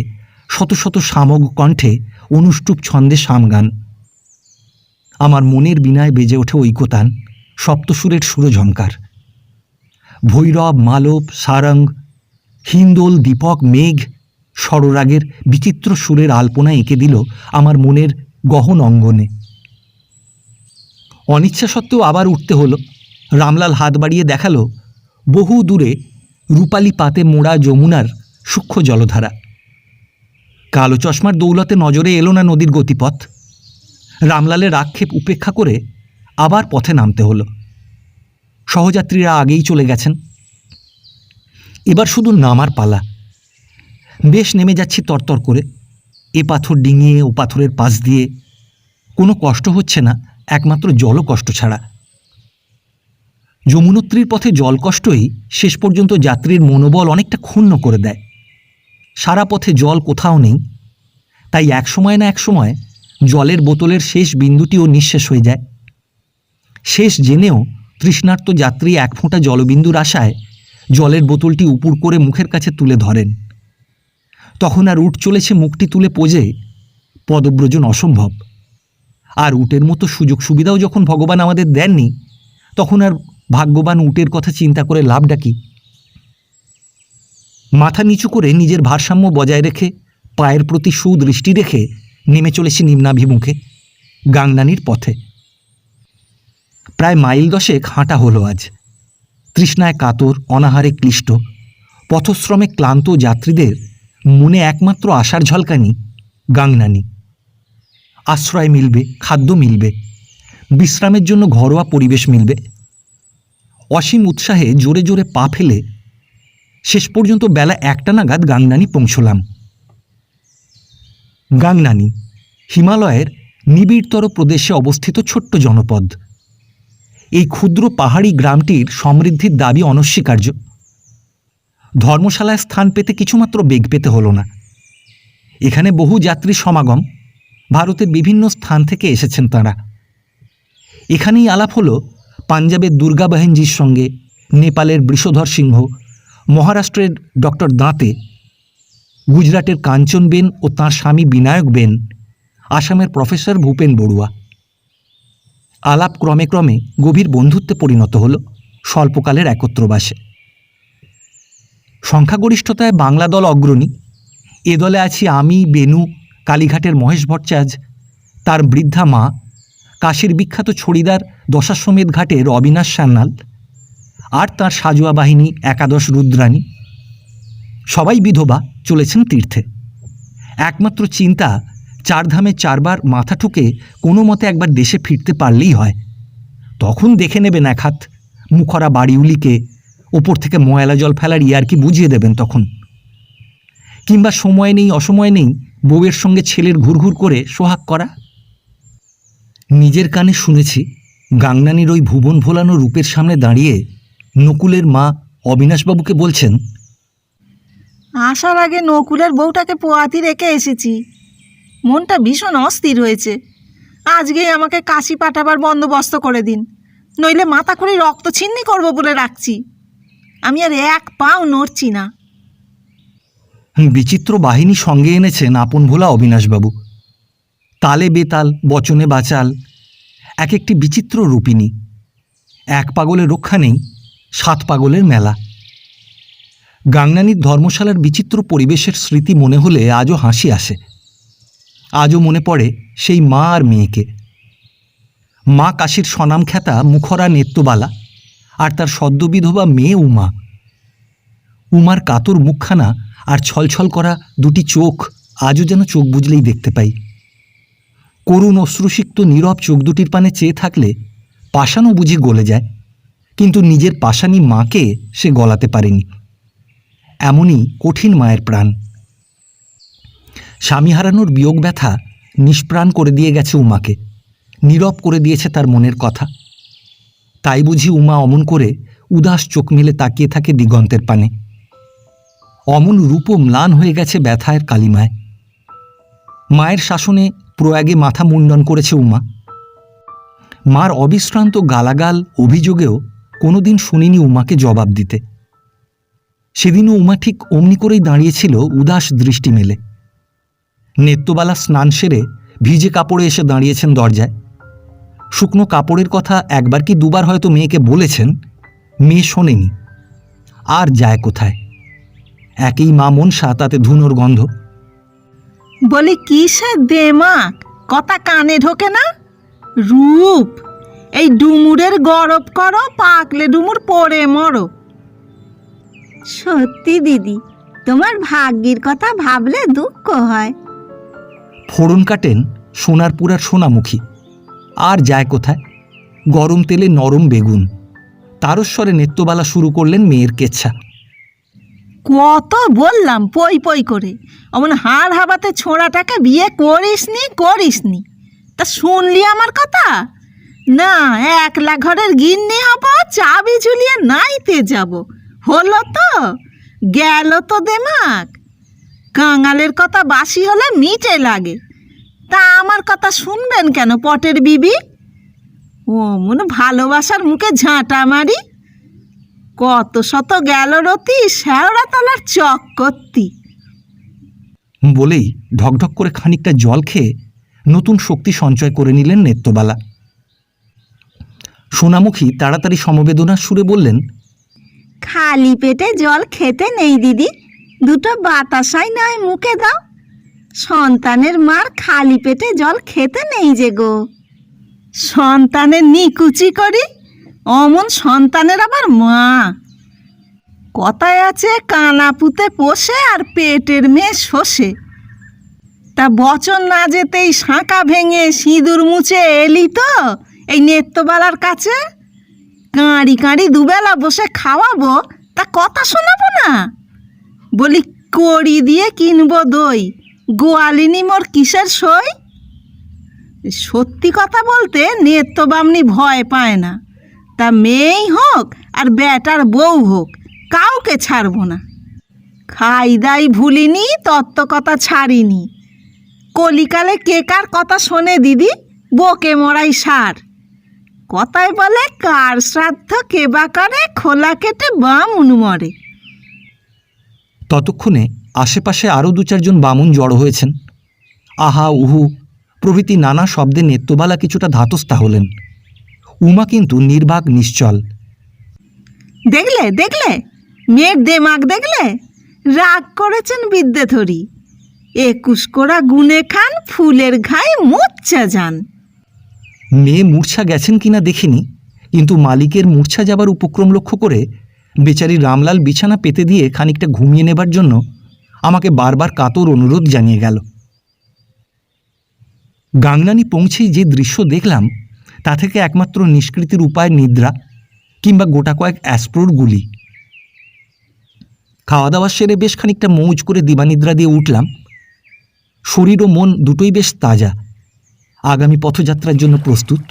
শত শত সামগ কণ্ঠে অনুষ্টুপ ছন্দে সামগান। আমার মনের বীণায় বেজে ওঠে ঐকতান, সপ্তসুরের সুরঝঙ্কার। ভৈরব, মালব, সারঙ্গ, হিন্দোল, দীপক, মেঘ স্বররাগের বিচিত্র সুরের আলপনা এঁকে দিল আমার মনের গহন অঙ্গনে। অনিচ্ছা সত্ত্বেও আবার উঠতে হলো। রামলাল হাত বাড়িয়ে দেখালো বহু দূরে রূপালী পাতে মোড়া যমুনার সূক্ষ্ম জলধারা। কালো চশমার দৌলতে নজরে এলো না নদীর গতিপথ। রামলালের আক্ষেপ উপেক্ষা করে আবার পথে নামতে হলো। সহযাত্রীরা আগেই চলে গেছেন, এবার শুধু নামার পালা। বেশ নেমে যাচ্ছি তরতর করে, এ পাথর ডিঙিয়ে ও পাথরের পাশ দিয়ে। কোনো কষ্ট হচ্ছে না, একমাত্র জলকষ্ট ছাড়া। যমুনোত্রীর পথে জলকষ্টই শেষ পর্যন্ত যাত্রীর মনোবল অনেকটা ক্ষুণ্ণ করে দেয়। সারা পথে জল কোথাও নেই, তাই এক সময় না এক সময় জলের বোতলের শেষ বিন্দুটিও নিঃশেষ হয়ে যায়। শেষ জেনেও তৃষ্ণার্ত যাত্রী এক ফোঁটা জলবিন্দুর আশায় জলের বোতলটি উপুড় করে মুখের কাছে তুলে ধরেন। তখন আর উট চলেছে মুখটি তুলে পোজে, পদব্রজন অসম্ভব। আর উটের মতো সুযোগ সুবিধাও যখন ভগবান আমাদের দেননি, তখন আর ভাগ্যবান উটের কথা চিন্তা করে লাভটা কি? মাথা নিচু করে নিজের ভারসাম্য বজায় রেখে পায়ের প্রতি সুদৃষ্টি রেখে নেমে চলেছি নিম্নাভিমুখে, গাংনানির পথে। প্রায় মাইল 10 হাঁটা হলো আজ। তৃষ্ণায় কাতর, অনাহারে ক্লিষ্ট, পথশ্রমে ক্লান্ত যাত্রীদের মনে একমাত্র আশার ঝলকানি গাংনানি। আশ্রয় মিলবে, খাদ্য মিলবে, বিশ্রামের জন্য ঘরোয়া পরিবেশ মিলবে। অসীম উৎসাহে জোরে জোরে পা ফেলে শেষ পর্যন্ত বেলা 1টা নাগাদ গাংনানি পৌঁছলাম। গাংনানি হিমালয়ের নিবিড়তর প্রদেশে অবস্থিত ছোট্ট জনপদ। এই ক্ষুদ্র পাহাড়ি গ্রামটির সমৃদ্ধির দাবি অনস্বীকার্য। ধর্মশালায় স্থান পেতে কিছুমাত্র বেগ পেতে হলো না। এখানে বহু যাত্রী সমাগম, ভারতের বিভিন্ন স্থান থেকে এসেছেন তাঁরা। এখানেই আলাপ হলো পাঞ্জাবের দুর্গা বাহেনজির সঙ্গে, নেপালের বৃষধর সিংহ, মহারাষ্ট্রের ডক্টর দাঁতে, গুজরাটের কাঞ্চনবেন ও তাঁর স্বামী বিনায়ক বেন, আসামের প্রফেসর ভূপেন বড়ুয়া। আলাপ ক্রমে ক্রমে গভীর বন্ধুত্বে পরিণত হল স্বল্পকালের একত্রবাসে। সংখ্যাগরিষ্ঠতায় বাংলা দল অগ্রণী। এ দলে আছি আমি, বেনু, কালীঘাটের মহেশ ভট্টাচার্য, তার বৃদ্ধা মা, কাশীর বিখ্যাত ছড়িদার দশাশ্বমেধ ঘাটের অবিনাশ সান্যাল, আর তাঁর সাজোয়া বাহিনী 11 রুদ্রাণী। সবাই বিধবা, চলেছেন তীর্থে। একমাত্র চিন্তা, 4 ধামে 4 বার মাথা ঠুকে কোনো মতে একবার দেশে ফিরতে পারলেই হয়। তখন দেখে নেবেন এক হাত মুখরা বাড়িউলিকে, ওপর থেকে ময়লা জল ফেলার ইয়ার্কি বুঝিয়ে দেবেন তখন। কিংবা সময় নেই, অসময় নেই, বউয়ের সঙ্গে ছেলের ঘুরঘুর করে সোহাগ করা। নিজের কানে শুনেছি গাংনানির ওই ভুবন ভোলানো রূপের সামনে দাঁড়িয়ে নকুলের মা অবিনাশবাবুকে বলছেন, আসার আগে নকুলের বউটাকে পোয়াতি রেখে এসেছি। মনটা ভীষণ অস্থির হয়েছে। আজকেই আমাকে কাশি পাঠাবার বন্দোবস্ত করে দিন, নইলে মাথা খুঁড়ে রক্ত ছিন্নি করবো বলে রাখছি। আমি আর এক পাও নড়ছি না। বিচিত্র বাহিনী সঙ্গে এনেছেন আপন ভোলা অবিনাশবাবু। তালে বেতাল, বচনে বাচাল, এক একটি বিচিত্র রূপিণী। 1 পাগলের রক্ষা নেই, 7 পাগলের মেলা। গাংনানির ধর্মশালার বিচিত্র পরিবেশের স্মৃতি মনে হলে আজও হাসি আসে। আজও মনে পড়ে সেই মা আর মেয়েকে। মা কাশীর স্বনামখ্যাতা মুখরা নেত্রবালা, আর তার সদ্যবিধবা মেয়ে উমা। উমার কাতর মুখখানা আর ছলছল করা 2টি চোখ আজও যেন চোখ বুজলেই দেখতে পাই। করুণ অশ্রুসিক্ত নীরব চোখ দুটির পানে চেয়ে থাকলে পাষাণও বুঝি গলে যায়, কিন্তু নিজের পাষাণী মাকে সে গলাতে পারেনি। এমনই কঠিন মায়ের প্রাণ। স্বামী হারানোর বিয়োগ ব্যথা নিষ্প্রাণ করে দিয়ে গেছে উমাকে, নীরব করে দিয়েছে তার মনের কথা। তাই বুঝি উমা অমন করে উদাস চোখ মেলে তাকিয়ে থাকে দিগন্তের পানে। অমন রূপও ম্লান হয়ে গেছে ব্যথায়ের কালিমায়। মায়ের শাসনে প্রয়াগে মাথা মুন্ডন করেছে উমা। মার অবিশ্রান্ত গালাগাল অভিযোগেও কোনোদিন শুনিনি উমাকে জবাব দিতে। সেদিনও উমা ঠিক অমনি করেই দাঁড়িয়েছিল উদাস দৃষ্টি মেলে। নেত্রবালা স্নান সেরে ভিজে কাপড়ে এসে দাঁড়িয়েছেন দরজায়। শুকনো কাপড়ের কথা একবার কি দুবার হয়তো মেয়েকে বলেছেন, মেয়ে শোনেনি। আর যায় কোথায়? একই মা মনসা, তাতে ধুনোর গন্ধ। বলি কিসের দেমাক, কথা কানে ঢোকে না? রূপ এই ডুমুরের গরব করো, পাকলে ডুমুর পড়ে মরো। সত্যি দিদি, তোমার ভাগ্যের কথা ভাবলে দুঃখ হয়। ফোড়ন কাটেন সোনারপুরার সোনামুখী। আর যায় কোথায়? গরম তেলে নরম বেগুন। তারস্বরে নেত্রবালা শুরু করলেন মেয়ের কেচ্ছা। কত বললাম পই পই করে, অমন হাড় হাবাতে ছোঁড়াটাকে বিয়ে করিসনি, তা শুনলি আমার কথা? না, একলা ঘরের গিন্নি হব, চাবি ঝুলিয়ে নাইতে যাব। হলো তো, গেল তো দেমাক। কাঙালের কথা বাসি হলে মিটে লাগে, তা আমার কথা শুনবেন কেন পটের বিবি? অমন ভালোবাসার মুখে ঝাঁটা মারি। কত শত গেল রতি, শেওড়া তলার চক্করতি। বলেই ঢকঢক করে খানিকটা জল খেয়ে নতুন শক্তি সঞ্চয় করে নিলেন নেত্রবালা। সোনামুখী তাড়াতাড়ি সমবেদনার সুরে বললেন, খালি পেটে জল খেতে নেই দিদি, দুটো বাতাসাই নয় মুখে দাও। সন্তানের মার খালি পেটে জল খেতে নেই যে গো। সন্তানের নিকুচি করি, অমন সন্তানের আবার মা। কথায় আছে কানা পুঁতে পোষে আর পেটের মেয়ে শোষে। তা বচন না যেতেই শাঁকা ভেঙে সিঁদুর মুছে এলি তো এই নেত্রবালার কাছে। কাঁড়ি কাঁড়ি দুবেলা বসে খাওয়াবো, তা কথা শোনাবো না? বলি কড়ি দিয়ে কিনবো দই, গোয়ালিনী মোর কিসের সই? সত্যি কথা বলতে নেত্রবামনি ভয় পায় না। তা মেয়েই হোক আর বেটার বউ হোক, কাউকে ছাড়বো না। খাই দাই ভুলিনি, তত্ত্ব কথা ছাড়িনি। কলিকালে কে কার কথা শোনে দিদি? বকে মরাই সার। কথায় বলে কার শ্রাদ্ধ কেবা করে, খোলা কেটে বামুন মরে। ততক্ষণে আশেপাশে আরও দু চারজন বামুন জড়ো হয়েছেন। আহা উহু প্রভৃতি নানা শব্দে নেত্রবালা কিছুটা ধাতস্থা হলেন। উমা কিন্তু নির্বাক নিশ্চল। দেখলে দেখলে মেয়ের দেমাগ দেখলে? রাগ করেছেন বিদ্যে ধরি। 21 কোড়া গুনে খান, ফুলের ঘায়ে মূর্ছা যান। মেয়ে মূর্ছা গেছেন কিনা দেখিনি, কিন্তু মালিকের মূর্ছা যাবার উপক্রম লক্ষ্য করে বেচারি রামলাল বিছানা পেতে দিয়ে খানিকটা ঘুমিয়ে নেবার জন্য আমাকে বারবার কাতর অনুরোধ জানিয়ে গেল। গাংনানি পৌঁছেই যে দৃশ্য দেখলাম, তা থেকে একমাত্র নিষ্কৃতির উপায় নিদ্রা কিংবা গোটা কয়েক অ্যাসপ্রোর গুলি। খাওয়া দাওয়া সেরে বেশ খানিকটা মৌজ করে দিবানিদ্রা দিয়ে উঠলাম। শরীর ও মন দুটোই বেশ তাজা, আগামী পথযাত্রার জন্য প্রস্তুত।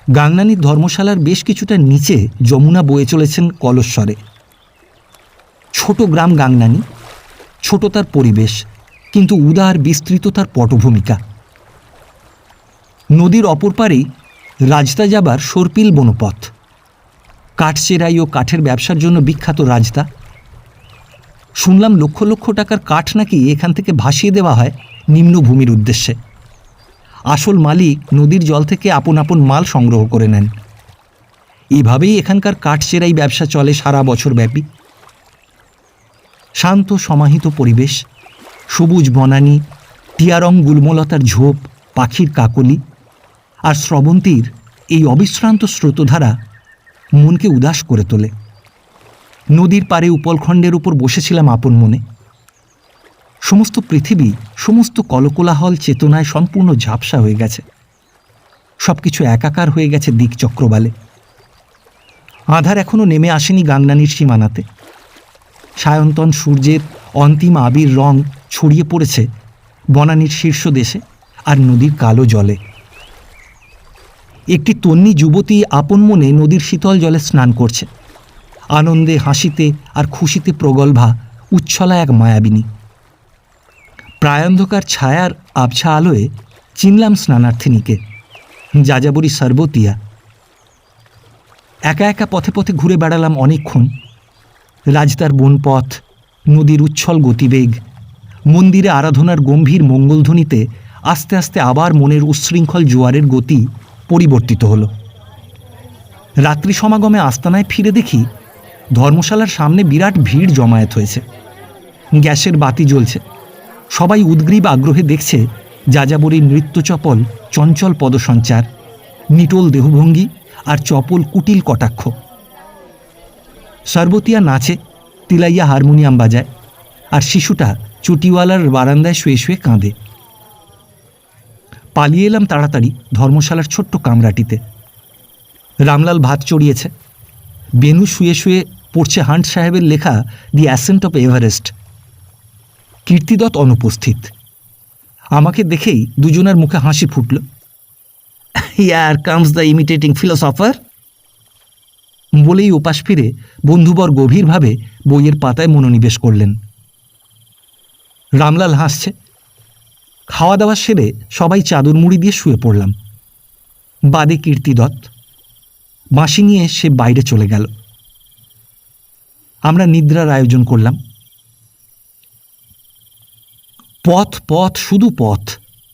গাংনানির ধর্মশালার বেশ কিছুটা নিচে যমুনা বয়ে চলেছেন কলস্বরে। ছোট গ্রাম গাংনানি, ছোট তার পরিবেশ, কিন্তু উদার বিস্তৃত তার পটভূমিকা। নদীর অপর পারেই রাজদা যাবার সর্পিল বনপথ। কাঠচেরাই ও কাঠের ব্যবসার জন্য বিখ্যাত রাজদা। শুনলাম লক্ষ লক্ষ টাকার কাঠ নাকি এখান থেকে ভাসিয়ে দেওয়া হয় নিম্নভূমির উদ্দেশ্যে। আসল মালিক নদীর জল থেকে আপন আপন মাল সংগ্রহ করে নেন। এভাবেই এখানকার কাঠচেরাই ব্যবসা চলে সারা বছর ব্যাপী। শান্ত সমাহিত পরিবেশ, সবুজ বনানী, টিয়ারং গুল্মলতার ঝোপ, পাখির কাকলি আর স্রবন্তীর এই অবিশ্রান্ত স্রোতধারা মনকে উদাস করে তোলে। নদীর পাড়ে উপলখণ্ডের উপর বসেছিলাম আপন মনে। সমস্ত পৃথিবী, সমস্ত কলকোলাহল চেতনায় সম্পূর্ণ ঝাপসা হয়ে গেছে। সব কিছু একাকার হয়ে গেছে দিকচক্রবালে। আঁধার এখনও নেমে আসেনি গাংনানির সীমানাতে। সায়ন্তন সূর্যের অন্তিম আবির রং ছড়িয়ে পড়েছে বনানীর শীর্ষ দেশে আর নদীর কালো জলে। একটি তন্নি যুবতী আপন মনে নদীর শীতল জলে স্নান করছে, আনন্দে, হাসিতে আর খুশিতে প্রগল্ভা, উচ্ছলা এক মায়াবিনী। প্রায়ন্ধকার ছায়ার আবছা আলোয় চিনলাম স্নানার্থিনীকে, যাযাবরী সর্বতিয়া। একা একা পথে পথে ঘুরে বেড়ালাম অনেকক্ষণ। রাজদার বনপথ, নদীর উচ্ছল গতিবেগ, মন্দিরে আরাধনার গম্ভীর মঙ্গলধ্বনিতে আস্তে আস্তে আবার মনের উচ্ছৃঙ্খল জোয়ারের গতি পরিবর্তিত হলো। রাত্রি সমাগমে আস্তানায় ফিরে দেখি ধর্মশালার সামনে বিরাট ভিড় জমায়েত হয়েছে। গ্যাসের বাতি জ্বলছে, সবাই উদ্গ্রীব আগ্রহে দেখছে যাযাবরীর নৃত্যচপল চঞ্চল পদসঞ্চার, নিটোল দেহভঙ্গি আর চপল কুটিল কটাক্ষ। সর্বতিয়া নাচে, তিলাইয়া হারমোনিয়াম বাজায়, আর শিশুটা চটিওয়ালার বারান্দায় শুয়ে শুয়ে কাঁদে। পালিয়ে এলাম তাড়াতাড়ি ধর্মশালার ছোট্ট কামরাটিতে। রামলাল ভাত চড়িয়েছে, বেনু শুয়ে শুয়ে পড়ছে হান্ট সাহেবের লেখা the ascent of Everest. Kirtidatta অনুপস্থিত। আমাকে দেখেই দুজনের মুখে হাসি ফুটল। Here comes the imitating philosopher বলেই ওপাশ ফিরে বন্ধুবর গভীরভাবে বইয়ের পাতায় মনোনিবেশ করলেন। রামলাল হাসছে। খাওয়া দাওয়া সেরে সবাই চাদর মুড়ি দিয়ে শুয়ে পড়লাম। বাদে কীর্তিদত্ত। বাঁশি নিয়ে সে বাইরে চলে গেল। আমরা নিদ্রার আয়োজন করলাম। পথ পথ শুধু পথ,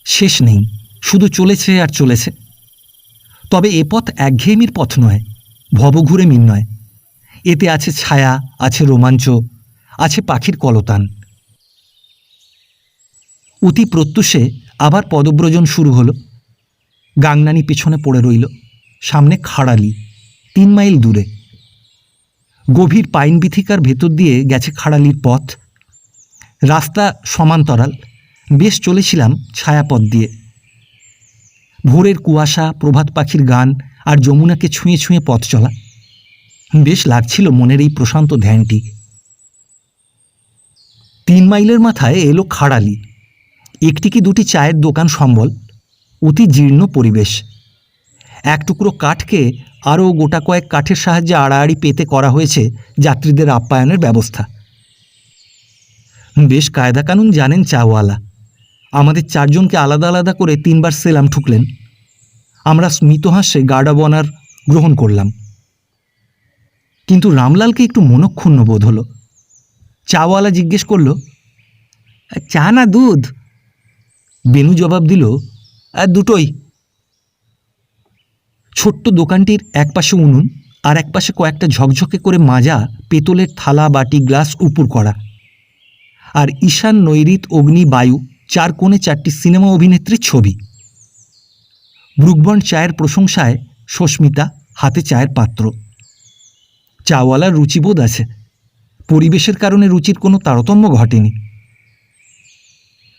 শেষ নেই, শুধু চলেছে আর চলেছে। তবে এ পথ একঘেয়েমির পথ নয়, ভবঘুরে মিন্নয়। এতে আছে ছায়া, আছে রোমাঞ্চ, আছে পাখির কলতান। অতি প্রত্যুষে আবার পদব্রজন শুরু হলো। গাংনানি পিছনে পড়ে রইল, সামনে খাড়ালি, 3 মাইল দূরে। গভীর পাইন বিথিকার ভেতর দিয়ে গেছে খাড়ালির পথ। রাস্তা সমান্তরাল, বেশ চলেছিলাম ছায়াপথ দিয়ে। ভোরের কুয়াশা, প্রভাত পাখির গান আর যমুনাকে ছুঁয়ে ছুঁয়ে পথ চলা, বেশ লাগছিল মনের এই প্রশান্ত ধ্যানটি। 3 মাইলের মাথায় এলো খাড়ালি। একটি কি দুটি চায়ের দোকান সম্বল, অতি জীর্ণ পরিবেশ। এক টুকরো কাঠকে আরও গোটা কয়েক কাঠের সাহায্যে আড়াআড়ি পেতে করা হয়েছে যাত্রীদের আপ্যায়নের ব্যবস্থা। বেশ কায়দা কানুন জানেন চাওয়ালা। আমাদের 4 জনকে আলাদা আলাদা করে 3 বার সেলাম ঠুকলেন। আমরা স্মিতহাস্যে গার্ডা বনার গ্রহণ করলাম। কিন্তু রামলালকে একটু মনক্ষুণ্ণ বোধ হলো। চাওয়ালা জিজ্ঞেস করল, চা না দুধ? বেনু জবাব দিল, দুটোই। ছোট্ট দোকানটির একপাশে উনুন আর একপাশে কয়েকটা ঝকঝকে করে মাজা পেতলের থালা, বাটি, গ্লাস উপুর করা। আর ঈশান, নৈরিত, অগ্নি, বায়ু, 4 কোণে 4টি সিনেমা অভিনেত্রীর ছবি। ব্রুকবন্ড চায়ের প্রশংসায় সস্মিতা, হাতে চায়ের পাত্র। চাওয়ালার রুচিবোধ আছে, পরিবেশের কারণে রুচির কোনো তারতম্য ঘটেনি।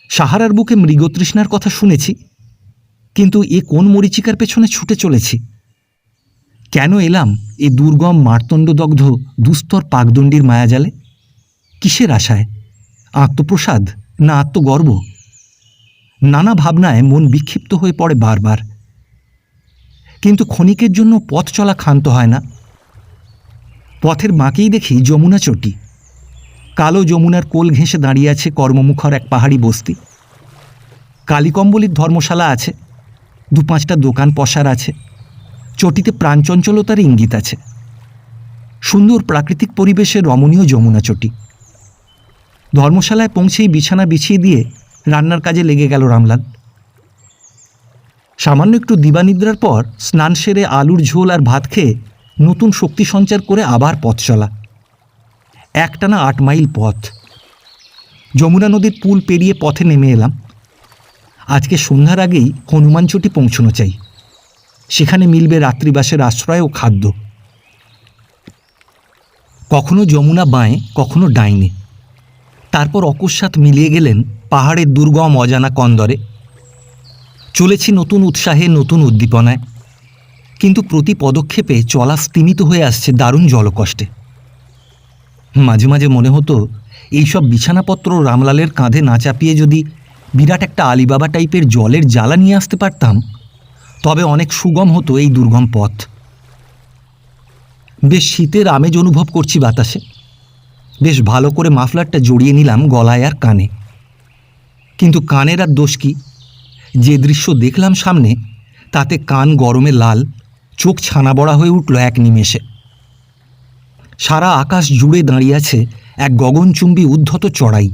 সাহারার বুকে মৃগতৃষ্ণার কথা শুনেছি, কিন্তু এ কোন মরীচিকার পেছনে ছুটে চলেছি? কেন এলাম এ দুর্গম মার্তণ্ডদগ্ধ দুস্তর পাকদণ্ডির মায়াজালে? কিসের আশায়? আত্মপ্রসাদ না আত্মগর্ব? নানা ভাবনায় মন বিক্ষিপ্ত হয়ে পড়ে বারবার। কিন্তু ক্ষণিকের জন্য পথ চলা ক্ষান্ত হয় না। পথের বাঁকেই দেখি যমুনা চটি। কালো যমুনার কোল ঘেঁষে দাঁড়িয়ে আছে কর্মমুখর এক পাহাড়ি বস্তি। কালীকম্বলির ধর্মশালা আছে, 2-5টা দোকান পসার আছে। চটিতে প্রাণচঞ্চলতার ইঙ্গিত আছে। সুন্দর প্রাকৃতিক পরিবেশে রমণীয় যমুনা চটি। ধর্মশালায় পৌঁছেই বিছানা বিছিয়ে দিয়ে রান্নার কাজে লেগে গেল রামলাল। সামান্য একটু দিবানিদ্রার পর স্নান সেরে আলুর ঝোল আর ভাত খেয়ে নতুন শক্তি সঞ্চার করে আবার পথ চলা। একটানা 8 মাইল পথ। যমুনা নদীর পুল পেরিয়ে পথে নেমে এলাম। আজকে সন্ধ্যার আগেই হনুমানচটি পৌঁছানো চাই। সেখানে মিলবে রাত্রিবাসের আশ্রয় ও খাদ্য। কখনো যমুনা বাঁয়ে, কখনো ডাইনে। তারপর অকস্মাৎ মিলিয়ে গেলেন পাহাড়ের দুর্গম অজানা কন্দরে। চলেছি নতুন উৎসাহে, নতুন উদ্দীপনায়, কিন্তু প্রতি পদক্ষেপে চলা স্তিমিত হয়ে আসছে দারুণ জলকষ্টে। মাঝে মাঝে মনে হতো এইসব বিছানাপত্র রামলালের কাঁধে না চাপিয়ে যদি বিরাট একটা আলিবাবা টাইপের জলের জ্বালা নিয়ে আসতে পারতাম, তবে অনেক সুগম হতো এই দুর্গম পথ। বেশ শীতের আমেজ অনুভব করছি বাতাসে। বেশ ভালো করে মাফলারটা জড়িয়ে নিলাম গলায় আর কানে। কিন্তু কানের আর দোষ কি? যে দৃশ্য দেখলাম সামনে, তাতে কান গরমে লাল, চোখ ছানা বড়া হয়ে উঠল এক নিমেষে। সারা আকাশ জুড়ে দাঁড়িয়ে আছে এক গগনচুম্বী উদ্ধত চড়াই।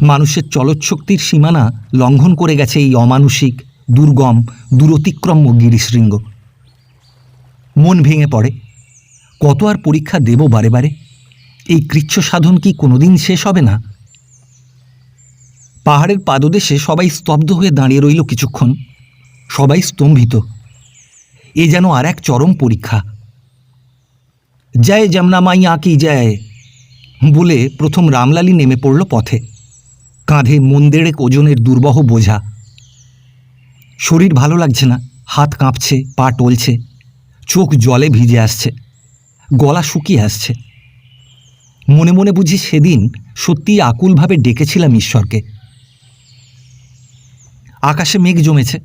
মানুষের চলৎশক্তির সীমানা লঙ্ঘন করে গেছে এই অমানুষিক, দুর্গম, দূরতিক্রম্য গিরিশৃঙ্গ। মন ভেঙে পড়ে। কত আর পরীক্ষা দেব বারে বারে? এই কৃচ্ছ সাধন কি কোনোদিন শেষ হবে না? পাহাড়ের পাদদেশে সবাই স্তব্ধ হয়ে দাঁড়িয়ে রইল কিছুক্ষণ। সবাই স্তম্ভিত। এ যেন আর এক চরম পরীক্ষা। জয় যমুনা মাইয়া কি জয় বলে প্রথম রামলালি নেমে পড়ল পথে, কাঁধে মন্দেড়েক ওজনের দুর্বহ বোঝা। শরীর ভালো লাগছে না, হাত কাঁপছে, পা টলছে, চোখ জলে ভিজে আসছে, গলা শুকিয়ে আসছে। মনে মনে বুঝি সেদিন সত্যিই আকুলভাবে ডেকেছিলাম ঈশ্বরকে। আকাশে মেঘ জমেছে,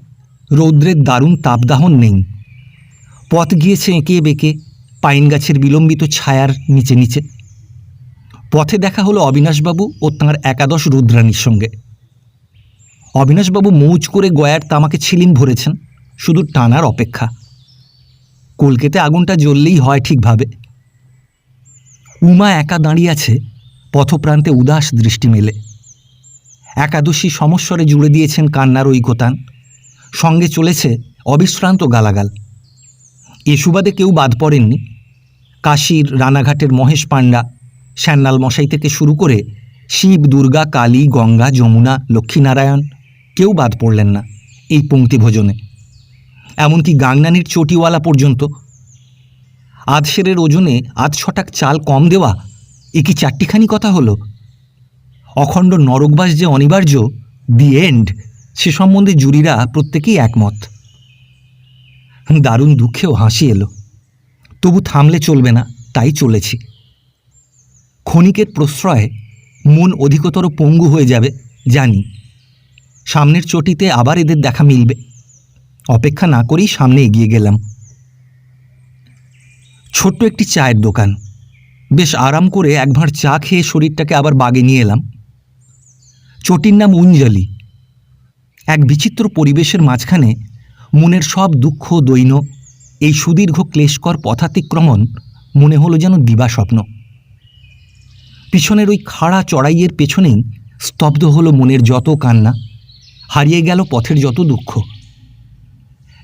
রৌদ্রের দারুণ তাপদাহন নেই। পথ গিয়েছে এঁকে বেঁকে, পাইন গাছের বিলম্বিত ছায়ার নিচে নিচে। পথে দেখা হলো অবিনাশবাবু ও তাঁর একাদশ রুদ্রাণীর সঙ্গে। অবিনাশবাবু মৌজ করে গয়ার তামাকে ছিলিম ভরেছেন, শুধু টানার অপেক্ষা। কলকেতে আগুনটা জ্বললেই হয় ঠিকভাবে। উমা একা দাঁড়িয়ে আছে, পথপ্রান্তে উদাস দৃষ্টি মেলে। একাদশী সমস্বরে জুড়ে দিয়েছেন কান্নার ঐকতান, সঙ্গে চলেছে অবিশ্রান্ত গালাগাল। এ সুবাদে কেউ বাদ পড়েননি। কাশীর রানাঘাটের মহেশ পাণ্ডা, শ্যান্নাল মশাই থেকে শুরু করে শিব, দুর্গা, কালী, গঙ্গা, যমুনা, লক্ষ্মীনারায়ণ কেউ বাদ পড়লেন না এই পঙ্ক্তিভোজনে। এমনকি গাংনানির চটিওয়ালা পর্যন্ত। আধশেরের ওজনে ৮-৬ চাল কম দেওয়া, এ কি চারটিখানি কথা হলো? অখণ্ড নরকবাস যে অনিবার্য, দি এন্ড, সে সম্বন্ধে জুরিরা প্রত্যেকেই একমত। দারুণ দুঃখেও হাসি এলো। তবু থামলে চলবে না, তাই চলেছি। ক্ষণিকের প্রশ্রয়ে মন অধিকতর পঙ্গু হয়ে যাবে জানি। সামনের চটিতে আবার এদের দেখা মিলবে। অপেক্ষা না করেই সামনে এগিয়ে গেলাম। ছোট্ট একটি চায়ের দোকান। বেশ আরাম করে এক ভাঁড় চা খেয়ে শরীরটাকে আবার বাগে নিয়ে এলাম। চটির নাম উঞ্জলি। এক বিচিত্র পরিবেশের মাঝখানে মনের সব দুঃখ দৈন্য, এই সুদীর্ঘ ক্লেশকর পথাতিক্রমণ মনে হলো যেন দিবাস্বপ্ন। পিছনের ওই খাড়া চড়াইয়ের পেছনেই স্তব্ধ হলো মনের যত কান্না, হারিয়ে গেল পথের যত দুঃখ।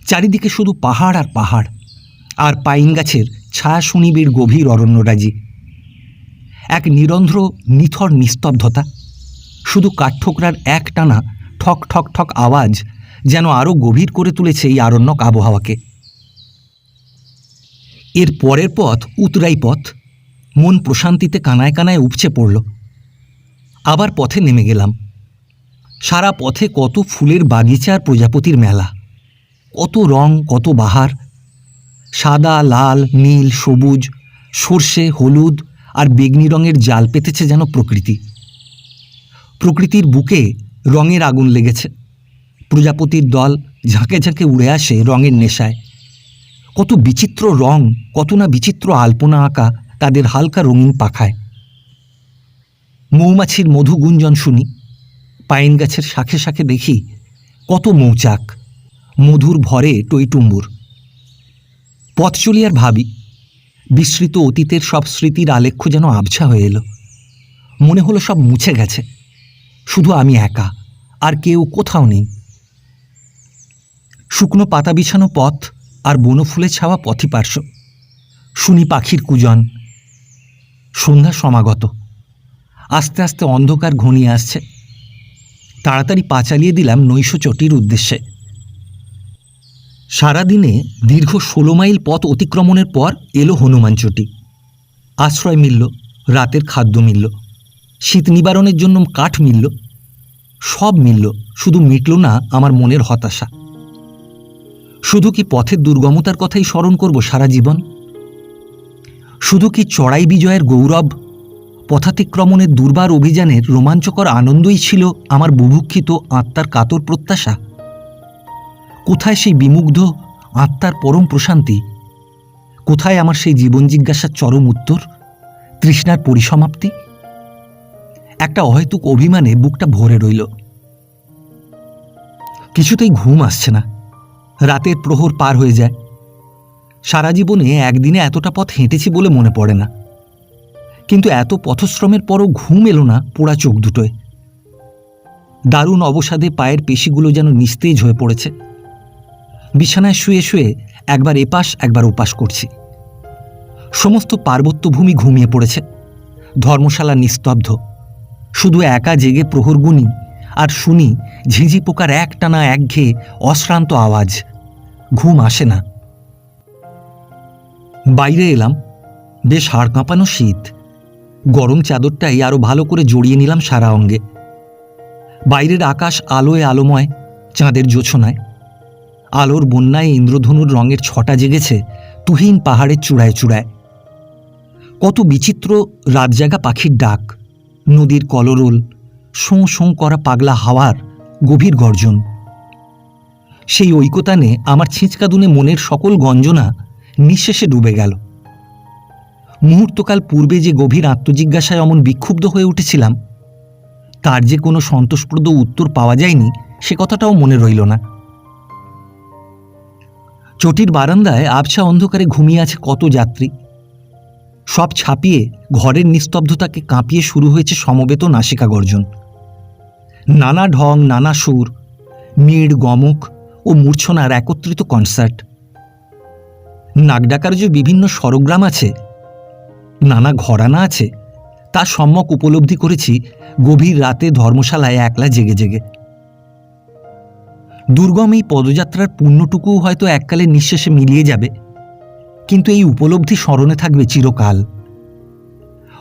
চারিদিকে শুধু পাহাড় আর পাহাড়, আর পাইন গাছের ছায়া সুনিবিড় গভীর অরণ্যরাজি। এক নিরন্ধ্র নিথর নিস্তব্ধতা। শুধু কাঠঠোকরার এক টানা ঠক ঠক ঠক আওয়াজ যেন আরও গভীর করে তুলেছে এই আরণ্যক আবহাওয়াকে। এর পরের পথ উতরাই পথ। মন প্রশান্তিতে কানায় কানায় উপচে পড়ল। আবার পথে নেমে গেলাম। সারা পথে কত ফুলের বাগিচা আর প্রজাপতির মেলা, কত রং, কত বাহার। সাদা, লাল, নীল, সবুজ, সর্ষে, হলুদ আর বেগনি রঙের জাল পেতেছে যেন প্রকৃতি। প্রকৃতির বুকে রঙের আগুন লেগেছে। প্রজাপতির দল ঝাঁকে ঝাঁকে উড়ে আসে রঙের নেশায়। কত বিচিত্র রং, কত না বিচিত্র আলপনা আঁকা তাদের হালকা রঙিন পাখায়। মৌমাছির মধু গুঞ্জন শুনি। পাইন গাছের শাখে শাখে দেখি কত মৌচাক, মধুর ভরে টইটুম্বুর। পথ চলি আর ভাবি, বিস্মৃত অতীতের সব স্মৃতির আলেখ্য যেন আবছা হয়ে এলো। মনে হলো সব মুছে গেছে, শুধু আমি একা, আর কেউ কোথাও নেই। শুকনো পাতা বিছানো পথ আর বনফুলে ছাওয়া পথি পার্শ্ব। শুনি পাখির কুজন। সন্ধ্যা সমাগত। আস্তে আস্তে অন্ধকার ঘনিয়ে আসছে। তাড়াতাড়ি পা চালিয়ে দিলাম নৈশ চটির উদ্দেশ্যে। সারাদিনে দীর্ঘ 16 মাইল পথ অতিক্রমণের পর এলো হনুমান চটি। আশ্রয় মিলল, রাতের খাদ্য মিলল, শীত নিবারণের জন্য কাঠ মিলল, সব মিলল। শুধু মিটল না আমার মনের হতাশা। শুধু কি পথের দুর্গমতার কথাই স্মরণ করব সারা জীবন? শুধু কি চড়াই বিজয়ের গৌরব, পথাতিক্রমণের দুর্বার অভিযানের রোমাঞ্চকর আনন্দই ছিল আমার বুভুক্ষিত আত্মার কাতর প্রত্যাশা। কোথায় সেই বিমুগ্ধ আত্মার পরম প্রশান্তি? কোথায় আমার সেই জীবন জিজ্ঞাসার চরম উত্তর, তৃষ্ণার পরিসমাপ্তি? একটা অহেতুক অভিমানে বুকটা ভরে রইল। কিছুতেই ঘুম আসছে না। রাতের প্রহর পার হয়ে যায়। সারা জীবনে একদিনে এতটা পথ হেঁটেছি বলে মনে পড়ে না, কিন্তু এত পথশ্রমের পরও ঘুম এলো না পোড়া চোখ দুটোয়। দারুণ অবসাদে পায়ের পেশিগুলো যেন নিস্তেজ হয়ে পড়েছে। বিছানায় শুয়ে শুয়ে একবার এপাশ একবার ওপাশ করছি। সমস্ত পার্বত্যভূমি ঘুমিয়ে পড়েছে। ধর্মশালা নিস্তব্ধ। শুধু একা জেগে প্রহর গুনি আর শুনি ঝিঝি পোকার একটানা একঘেয়ে অশ্রান্ত আওয়াজ। ঘুম আসে না। বাইরে এলাম। বেশ হাড় কাঁপানো শীত। গরম চাদরটাই আরো ভালো করে জড়িয়ে নিলাম সারা অঙ্গে। বাইরের আকাশ আলোয় আলোময়, চাঁদের জোছনায়। আলোর বন্যায় ইন্দ্রধনুর রঙের ছটা জেগেছে তুহিন পাহাড়ের চূড়ায় চূড়ায়। কত বিচিত্র রাতজাগা পাখির ডাক, নদীর কলরোল, শোঁ শোঁ করা পাগলা হাওয়ার গভীর গর্জন। সেই ঐকতানে আমার ছিঁচকাদুনে মনের সকল গঞ্জনা নিঃশেষে ডুবে গেল। মুহূর্তকাল পূর্বে যে গভীর আত্মজিজ্ঞাসায় অমন বিক্ষুব্ধ হয়ে উঠেছিলাম, তার যে কোনো সন্তোষপ্রদ উত্তর পাওয়া যায়নি সে কথাটাও মনে রইল না। চটির বারান্দায় আবছা অন্ধকারে ঘুমিয়ে আছে কত যাত্রী। সব ছাপিয়ে ঘরের নিস্তব্ধতাকে কাঁপিয়ে শুরু হয়েছে সমবেত নাসিকা গর্জন। নানা ঢং, নানা সুর, মিড়, গমক ও মূর্ছনার একত্রিত কনসার্ট। নাক ডাকার যে বিভিন্ন স্বরগ্রাম আছে, নানা ঘরানা আছে, তা সম্যক উপলব্ধি করেছি গভীর রাতে ধর্মশালায় একলা জেগে জেগে। দুর্গম এই পদযাত্রার পুণ্যটুকুও হয়তো এককালে নিঃশেষে মিলিয়ে যাবে, কিন্তু এই উপলব্ধি স্মরণে থাকবে চিরকাল।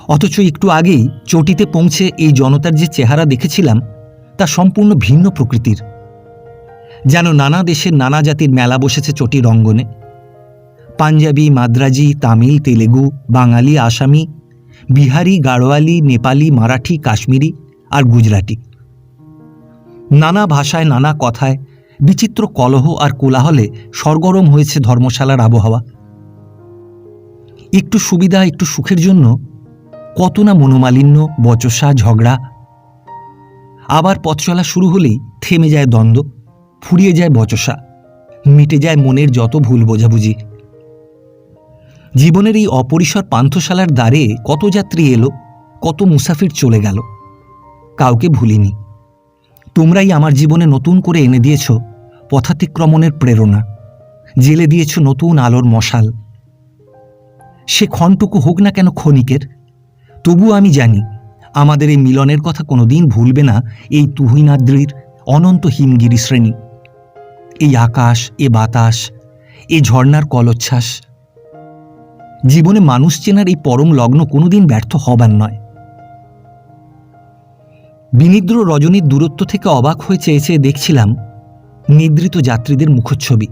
অথচ একটু আগেই চটিতে পৌঁছে এই জনতার যে চেহারা দেখেছিলাম তা সম্পূর্ণ ভিন্ন প্রকৃতির। যেন নানা দেশের নানা জাতির মেলা বসেছে চটির অঙ্গনে। পাঞ্জাবি, মাদ্রাজি, তামিল, তেলেগু, বাঙালি, আসামি, বিহারি, গাড়োয়ালি, নেপালি, মারাঠি, কাশ্মীরি আর গুজরাটি। নানা ভাষায়, নানা কথায়, বিচিত্র কলহ আর কোলাহলে সরগরম হয়েছে ধর্মশালার আবহাওয়া। একটু সুবিধা, একটু সুখের জন্য কত না মনোমালিন্য, বচসা, ঝগড়া। আবার পথ চলা শুরু হলেই থেমে যায় দ্বন্দ্ব, ফুরিয়ে যায় বচসা, মিটে যায় মনের যত ভুল বোঝাবুঝি। জীবনের এই অপরিসর পান্থশালার দ্বারে কত যাত্রী এলো, কত মুসাফির চলে গেল, কাউকে ভুলিনি। তোমরাই আমার জীবনে নতুন করে এনে দিয়েছ পথাতিক্রমণের প্রেরণা, জেলে দিয়েছ নতুন আলোর মশাল। সে ক্ষণটুকু হোক না কেন ক্ষণিকের, তবু আমি জানি আমাদের এই মিলনের কথা কোনোদিন ভুলবে না এই তুহিনাদ্রির অনন্ত হিমগিরি শ্রেণী, এই আকাশ, এ বাতাস, এ ঝর্ণার কলোচ্ছ্বাস। জীবনে মানুষ চেনার এই পরম লগ্ন কোনোদিন ব্যর্থ হবার নয়। বিনিদ্র রজনীর দূরত্ব থেকে অবাক হয়ে চেয়ে চেয়ে দেখছিলাম নিদ্রিত যাত্রীদের মুখচ্ছবি।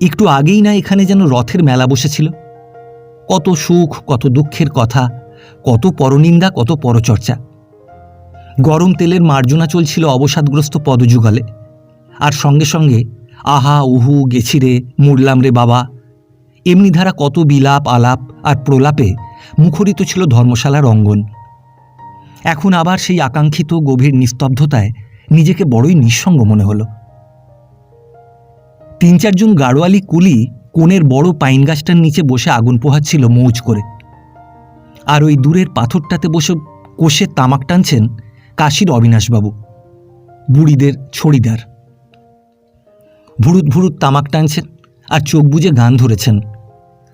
একটু আগেই না এখানে যেন রথের মেলা বসেছিল। কত সুখ, কত দুঃখের কথা, কত পরনিন্দা, কত পরচর্চা। গরম তেলের মার্জনা চলছিল অবসাদগ্রস্ত পদযুগলে, আর সঙ্গে সঙ্গে আহা উহু, গেছি রে, মুড়লাম রে বাবা, এমনি ধারা কত বিলাপ, আলাপ আর প্রলাপে মুখরিত ছিল ধর্মশালার অঙ্গন। এখন আবার সেই আকাঙ্ক্ষিত গভীর নিস্তব্ধতায় নিজেকে বড়ই নিঃসঙ্গ মনে হলো। ৩-৪ জন গাড়োয়ালি কুলি কোণের বড় পাইন গাছটার নিচে বসে আগুন পোহাচ্ছিল মৌজ করে, আর ওই দূরের পাথরটাতে বসে কোষে তামাক টানছেন কাশীর অবিনাশবাবু, বুড়িদের ছড়িদার। ভুরুত ভুরুত তামাক টানছেন আর চোখ বুজে গান ধরেছেন,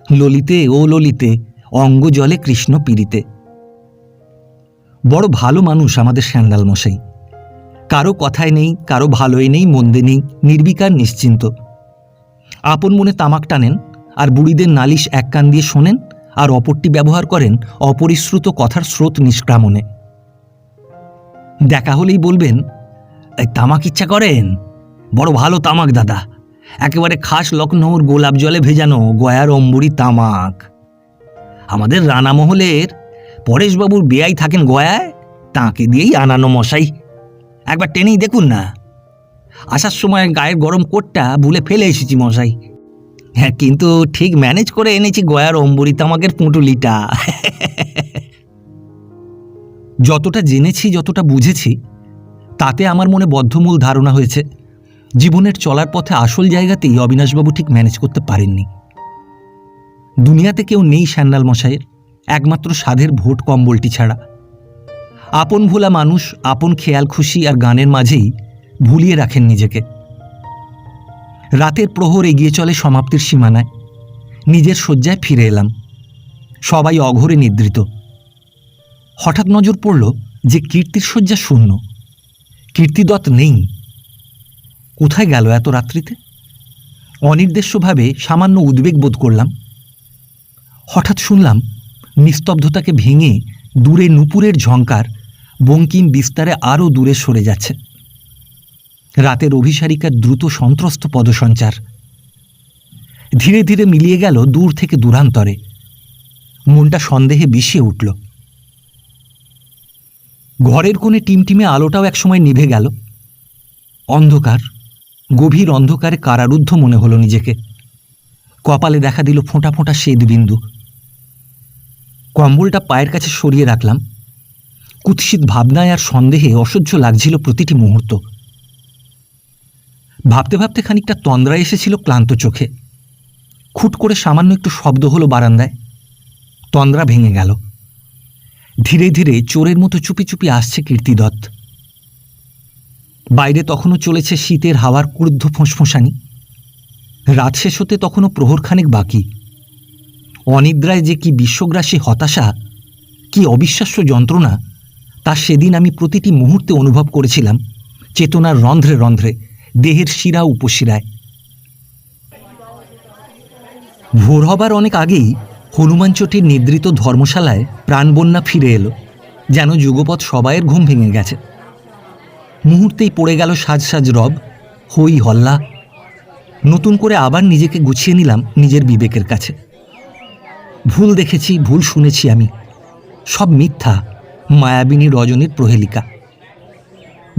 ললিতে ও ললিতে অঙ্গ জলে কৃষ্ণ পীড়িতে। বড় ভালো মানুষ আমাদের স্যান্ডাল মশাই। কারো কথায় নেই, কারো ভালোই নেই, মন্দে নেই, নির্বিকার, নিশ্চিন্ত। আপন মনে তামাক টানেন আর বুড়িদের নালিশ এক কান দিয়ে শোনেন, আর অপরটি ব্যবহার করেন অপরিশ্রুত কথার স্রোত নিষ্ক্রামণে। দেখা হলেই বলবেন, এই তামাক ইচ্ছা করেন? বড় ভালো তামাক দাদা, একেবারে খাস লখনৌর গোলাপ জলে ভেজানো গয়ার অম্বুরি তামাক। আমাদের রানামহলের পরেশবাবুর বেয়াই থাকেন গয়ায়, তাঁকে দিয়েই আনানো মশাই। একবার টেনেই দেখুন না। আসার সময় গায়ের গরম কোটটা ভুলে ফেলে এসেছি মশাই। হ্যাঁ, কিন্তু ঠিক ম্যানেজ করে এনেছি গয়ার অম্বরী তামাকের পুঁটুলিটা। যতটা জেনেছি, যতটা বুঝেছি, তাতে আমার মনে বদ্ধমূল ধারণা হয়েছে জীবনের চলার পথে আসল জায়গাতেই অবিনাশবাবু ঠিক ম্যানেজ করতে পারেননি। দুনিয়াতে কেউ নেই শ্যান্নাল মশাইয়ের, একমাত্র সাধের ভোট কম্বলটি ছাড়া। আপন ভোলা মানুষ আপন খেয়াল খুশি আর গানের মাঝেই ভুলিয়ে রাখেন নিজেকে। রাতের প্রহর এগিয়ে চলে সমাপ্তির সীমানায়। নিজের শয্যায় ফিরে এলাম। সবাই অঘোরে নিদ্রিত। হঠাৎ নজর পড়ল যে কীর্তির শয্যা শূন্য। কীর্তিদত্ত নেই। কোথায় গেল এত রাত্রিতে? অনির্দেশ্যভাবে সামান্য উদ্বেগ বোধ করলাম। হঠাৎ শুনলাম নিস্তব্ধতাকে ভেঙে দূরে নূপুরের ঝঙ্কার বঙ্কিম বিস্তারে আরও দূরে সরে যাচ্ছে। রাতের অভিসারিকার দ্রুত সন্ত্রস্ত পদসঞ্চার ধীরে ধীরে মিলিয়ে গেল দূর থেকে দূরান্তরে। মনটা সন্দেহে বিষিয়ে উঠল। ঘরের কোণে টিমটিমে আলোটাও একসময় নিভে গেল। অন্ধকার, গভীর অন্ধকারে কারারুদ্ধ মনে হলো নিজেকে। কপালে দেখা দিল ফোঁটা ফোঁটা শ্বেতবিন্দু। কম্বলটা পায়ের কাছে সরিয়ে রাখলাম। কুৎসিত ভাবনায় আর সন্দেহে অসহ্য লাগছিল প্রতিটি মুহূর্ত। ভাবতে ভাবতে খানিকটা তন্দ্রায় এসেছিল ক্লান্ত চোখে। খুট করে সামান্য একটু শব্দ হলো বারান্দায়। তন্দ্রা ভেঙে গেল। ধীরে ধীরে চোরের মতো চুপি চুপি আসছে কীর্তিদত্ত। বাইরে তখনও চলেছে শীতের হাওয়ার ক্রুদ্ধ ফোঁসফোঁসানি। রাত শেষ হতে তখনও প্রহরখানেক বাকি। অনিদ্রায় যে কি বিশ্বগ্রাসী হতাশা, কি অবিশ্বাস্য যন্ত্রণা, তা সেদিন আমি প্রতিটি মুহূর্তে অনুভব করেছিলাম চেতনার রন্ধ্রে রন্ধ্রে, দেহের শিরা উপশিরায়। ভোর হবার অনেক আগেই হনুমানচটির নিদ্রিত ধর্মশালায় প্রাণবন্যা ফিরে এলো, যেন যুগপৎ সবাইয়ের ঘুম ভেঙে গেছে। মুহূর্তেই পড়ে গেল সাজ সাজ রব, হই হল্লা। নতুন করে আবার নিজেকে গুছিয়ে নিলাম নিজের বিবেকের কাছে। ভুল দেখেছি, ভুল শুনেছি আমি, সব মিথ্যা, মায়াবিনী রজনীর প্রহেলিকা।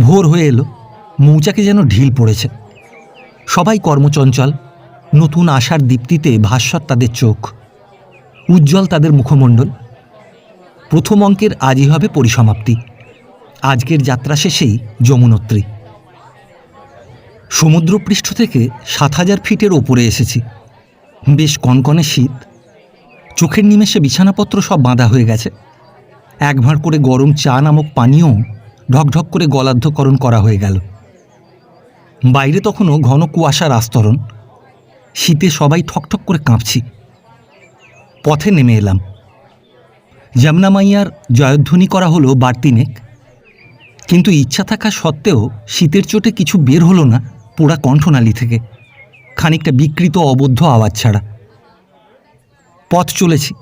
ভোর হয়ে এলো, মৌচাকে যেন ঢিল পড়েছে। সবাই কর্মচঞ্চল। নতুন আশার দীপ্তিতে ভাস্বর তাদের চোখ, উজ্জ্বল তাদের মুখমণ্ডল। প্রথম অঙ্কের আজই হবে পরিসমাপ্তি। আজকের যাত্রা শেষেই যমুনোত্রী। সমুদ্রপৃষ্ঠ থেকে ৭,০০০ ফিটের ওপরে এসেছি। বেশ কনকনে শীত। চোখের নিমেষে বিছানাপত্র সব বাঁধা হয়ে গেছে। এক ভাঁড় করে গরম চা নামক পানীয় ঢকঢক করে গলাধ্যকরণ করা হয়ে গেল। বাইরে তখনও ঘন কুয়াশার আস্তরণ। শীতে সবাই ঠকঠক করে কাঁপছি। পথে নেমে এলাম। যমুনা মাইয়ার জয়ধ্বনি করা হলো বাড়তিনেক, কিন্তু ইচ্ছা থাকা সত্ত্বেও শীতের চোটে কিছু বের হলো না পোড়া কণ্ঠনালী থেকে, খানিকটা বিকৃত অবদ্ধ আওয়াজ ছাড়া। পথ চলেছি।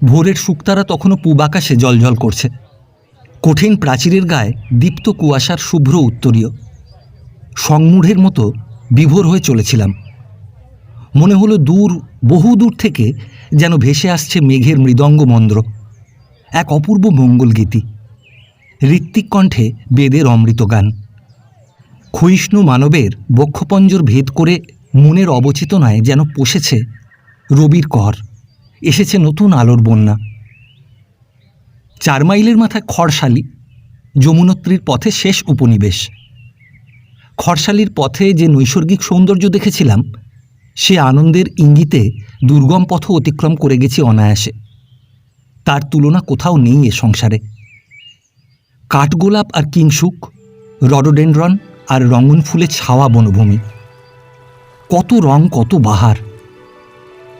ভোরের শুকতারা তখনও পূব আকাশে জ্বলজ্বল করছে। কঠিন প্রাচীরের গায়ে দীপ্ত কুয়াশার শুভ্র উত্তরীয়। সংমূঢ়ের মতো বিভোর হয়ে চলেছিলাম। মনে হলো দূর, বহু দূর থেকে যেন ভেসে আসছে মেঘের মৃদঙ্গ মন্দ্র, এক অপূর্ব মঙ্গলগীতি। ঋত্বিক কণ্ঠে বেদের অমৃত গান। ক্ষয়িষ্ণু মানবের বক্ষপঞ্জর ভেদ করে মনের অবচেতনায় যেন পোষেছে রবির কর, এসেছে নতুন আলোর বন্যা। 4 মাইলের মাথায় খড়শালী, যমুনোত্রীর পথে শেষ উপনিবেশ। খড়শালীর পথে যে নৈসর্গিক সৌন্দর্য দেখেছিলাম, সে আনন্দের ইঙ্গিতে দুর্গম পথ অতিক্রম করে গেছি অনায়াসে। তার তুলনা কোথাও নেই এ সংসারে। কাঠগোলাপ আর কিংসুক, রডোডেন্ড্রন আর রঙুন ফুলে ছাওয়া বনভূমি। কত রং, কত বাহার।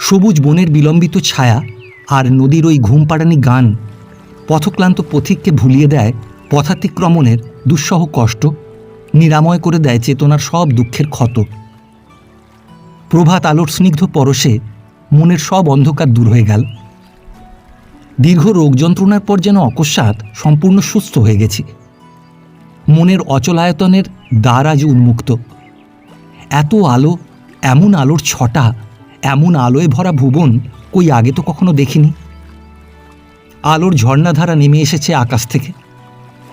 সবুজ বনের বিলম্বিত ছায়া আর নদীর ওই ঘুমপাড়ানি গান পথক্লান্ত পথিককে ভুলিয়ে দেয় পথাতিক্রমণের দুঃসহ কষ্ট, নিরাময় করে দেয় চেতনার সব দুঃখের ক্ষত। প্রভাত আলোর স্নিগ্ধ পরশে মনের সব অন্ধকার দূর হয়ে গেল। দীর্ঘ রোগ যন্ত্রণার পর যেন অকস্মাৎ সম্পূর্ণ সুস্থ হয়ে গেছি। মনের অচলায়তনের দ্বার আজ উন্মুক্ত। এত আলো, এমন আলোর ছটা, এমন আলোয় ভরা ভুবন কই আগে তো কখনো দেখিনি। আলোর ঝর্ণাধারা নেমে এসেছে আকাশ থেকে,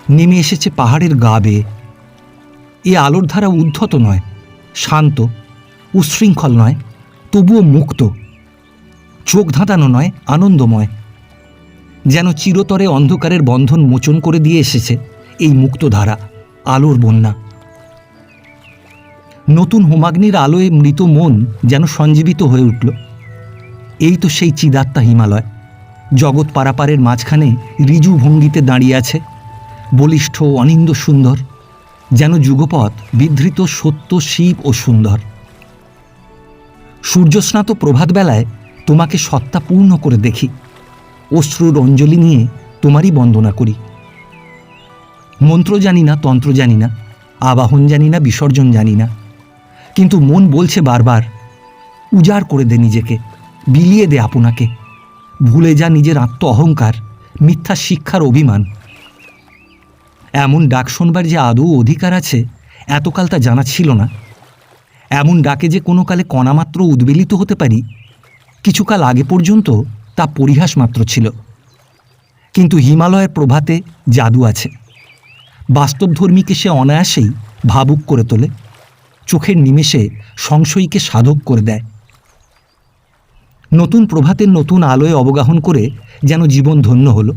নেমে এসেছে পাহাড়ের গা বেয়ে। এ আলোর ধারা উদ্ধত নয়, শান্ত, উচ্ছৃঙ্খল নয়, তবুও মুক্ত, চোখ ধাঁধানো নয়, আনন্দময়। যেন চিরতরে অন্ধকারের বন্ধন মোচন করে দিয়ে এসেছে এই মুক্ত ধারা, আলোর বন্যা। নতুন হোমাগ্নির আলোয় মৃত মন যেন সঞ্জীবিত হয়ে উঠল। এই তো সেই চিদাত্মা হিমালয়, জগৎ পারাপারের মাঝখানে ঋজু ভঙ্গিতে দাঁড়িয়ে আছে, বলিষ্ঠ, অনিন্দ সুন্দর, যেন যুগপৎ বিধৃত সত্য, শিব ও সুন্দর। সূর্যস্নাত প্রভাতবেলায় তোমাকে সত্তা পূর্ণ করে দেখি, অশ্রুর অঞ্জলি নিয়ে তোমারই বন্দনা করি। মন্ত্র জানি না, তন্ত্র জানি না, আবাহন জানি না, বিসর্জন জানি না, কিন্তু মন বলছে বারবার, উজাড় করে দে নিজেকে, বিলিয়ে দে আপনাকে, ভুলে যা নিজের আত্ম অহংকার, মিথ্যা শিক্ষার অভিমান। এমন ডাক শোনবার যে আদৌ অধিকার আছে এতকাল তা জানা ছিল না। এমন ডাকে যে কোনো কালে কণামাত্র উদ্বেলিত হতে পারি, কিছুকাল আগে পর্যন্ত তা পরিহাস মাত্র ছিল। কিন্তু হিমালয়ের প্রভাতে জাদু আছে। বাস্তবধর্মীকে সে অনায়াসেই ভাবুক করে তোলে, চোখের নিমেষে সংশয়ীকে সাধক করে দেয়। নতুন প্রভাতের নতুন আলোয় অবগাহন করে যেন জীবন ধন্য হলো।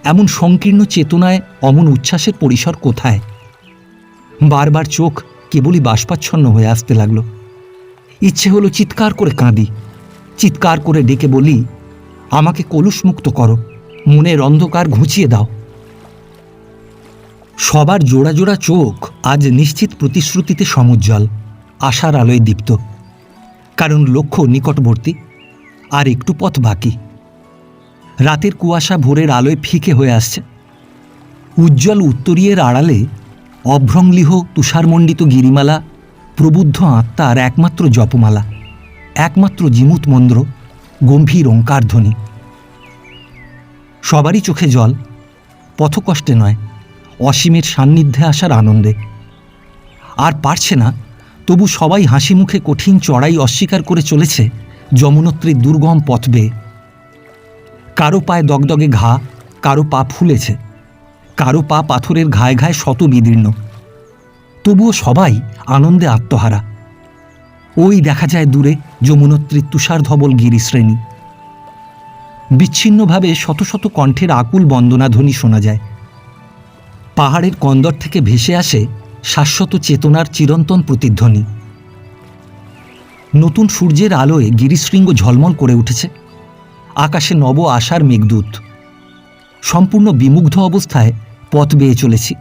এমন সংকীর্ণ চেতনায় অমন উচ্ছ্বাসের পরিসর কোথায়? বারবার চোখ কেবলই বাষ্পাচ্ছন্ন হয়ে আসতে লাগলো। ইচ্ছে হলো চিৎকার করে কাঁদি, চিৎকার করে ডেকে বলি, আমাকে কলুষমুক্ত করো, মনের অন্ধকার ঘুচিয়ে দাও। সবার জোড়া জোড়া চোখ আজ নিশ্চিত প্রতিশ্রুতিতে সমুজ্জ্বল, আশার আলোয় দীপ্ত। কারণ লক্ষ্য নিকটবর্তী, আর একটু পথ বাকি। রাতের কুয়াশা ভোরের আলোয় ফিকে হয়ে আসছে। উজ্জ্বল উত্তরীয়ের আড়ালে অভ্রংলিহ তুষারমণ্ডিত গিরিমালা প্রবুদ্ধ আত্মার একমাত্র জপমালা, একমাত্র জিমুত মন্দ্র, গম্ভীর ওঙ্কারধ্বনি। সবারই চোখে জল, পথকষ্টে নয়, অসীমের সান্নিধ্যে আসার আনন্দে। আর পারছে না, তবু সবাই হাসি মুখে কঠিন চড়াই অস্বীকার করে চলেছে যমুনোত্রীর দুর্গম পথ বেয়ে। কারো পায়ে দগদগে ঘা, কারো পা ফুলেছে, কারো পা পাথরের ঘায়ে ঘায়ে শত বিদীর্ণ। তবুও সবাই আনন্দে আত্মহারা। ওই দেখা যায় দূরে যমুনোত্রীর তুষার ধবল গিরিশ্রেণী। বিচ্ছিন্নভাবে শত শত কণ্ঠের আকুল বন্দনাধ্বনি শোনা যায়। পাহাড়ের কন্দর থেকে ভেসে আসে শাশ্বত চেতনার চিরন্তন প্রতিধ্বনি। নতুন সূর্যের আলোয় গিরিশৃঙ্গ ঝলমল করে উঠেছে। আকাশে নব আশার মেঘদূত। সম্পূর্ণ বিমুগ্ধ অবস্থায় পথ বেয়ে চলেছি।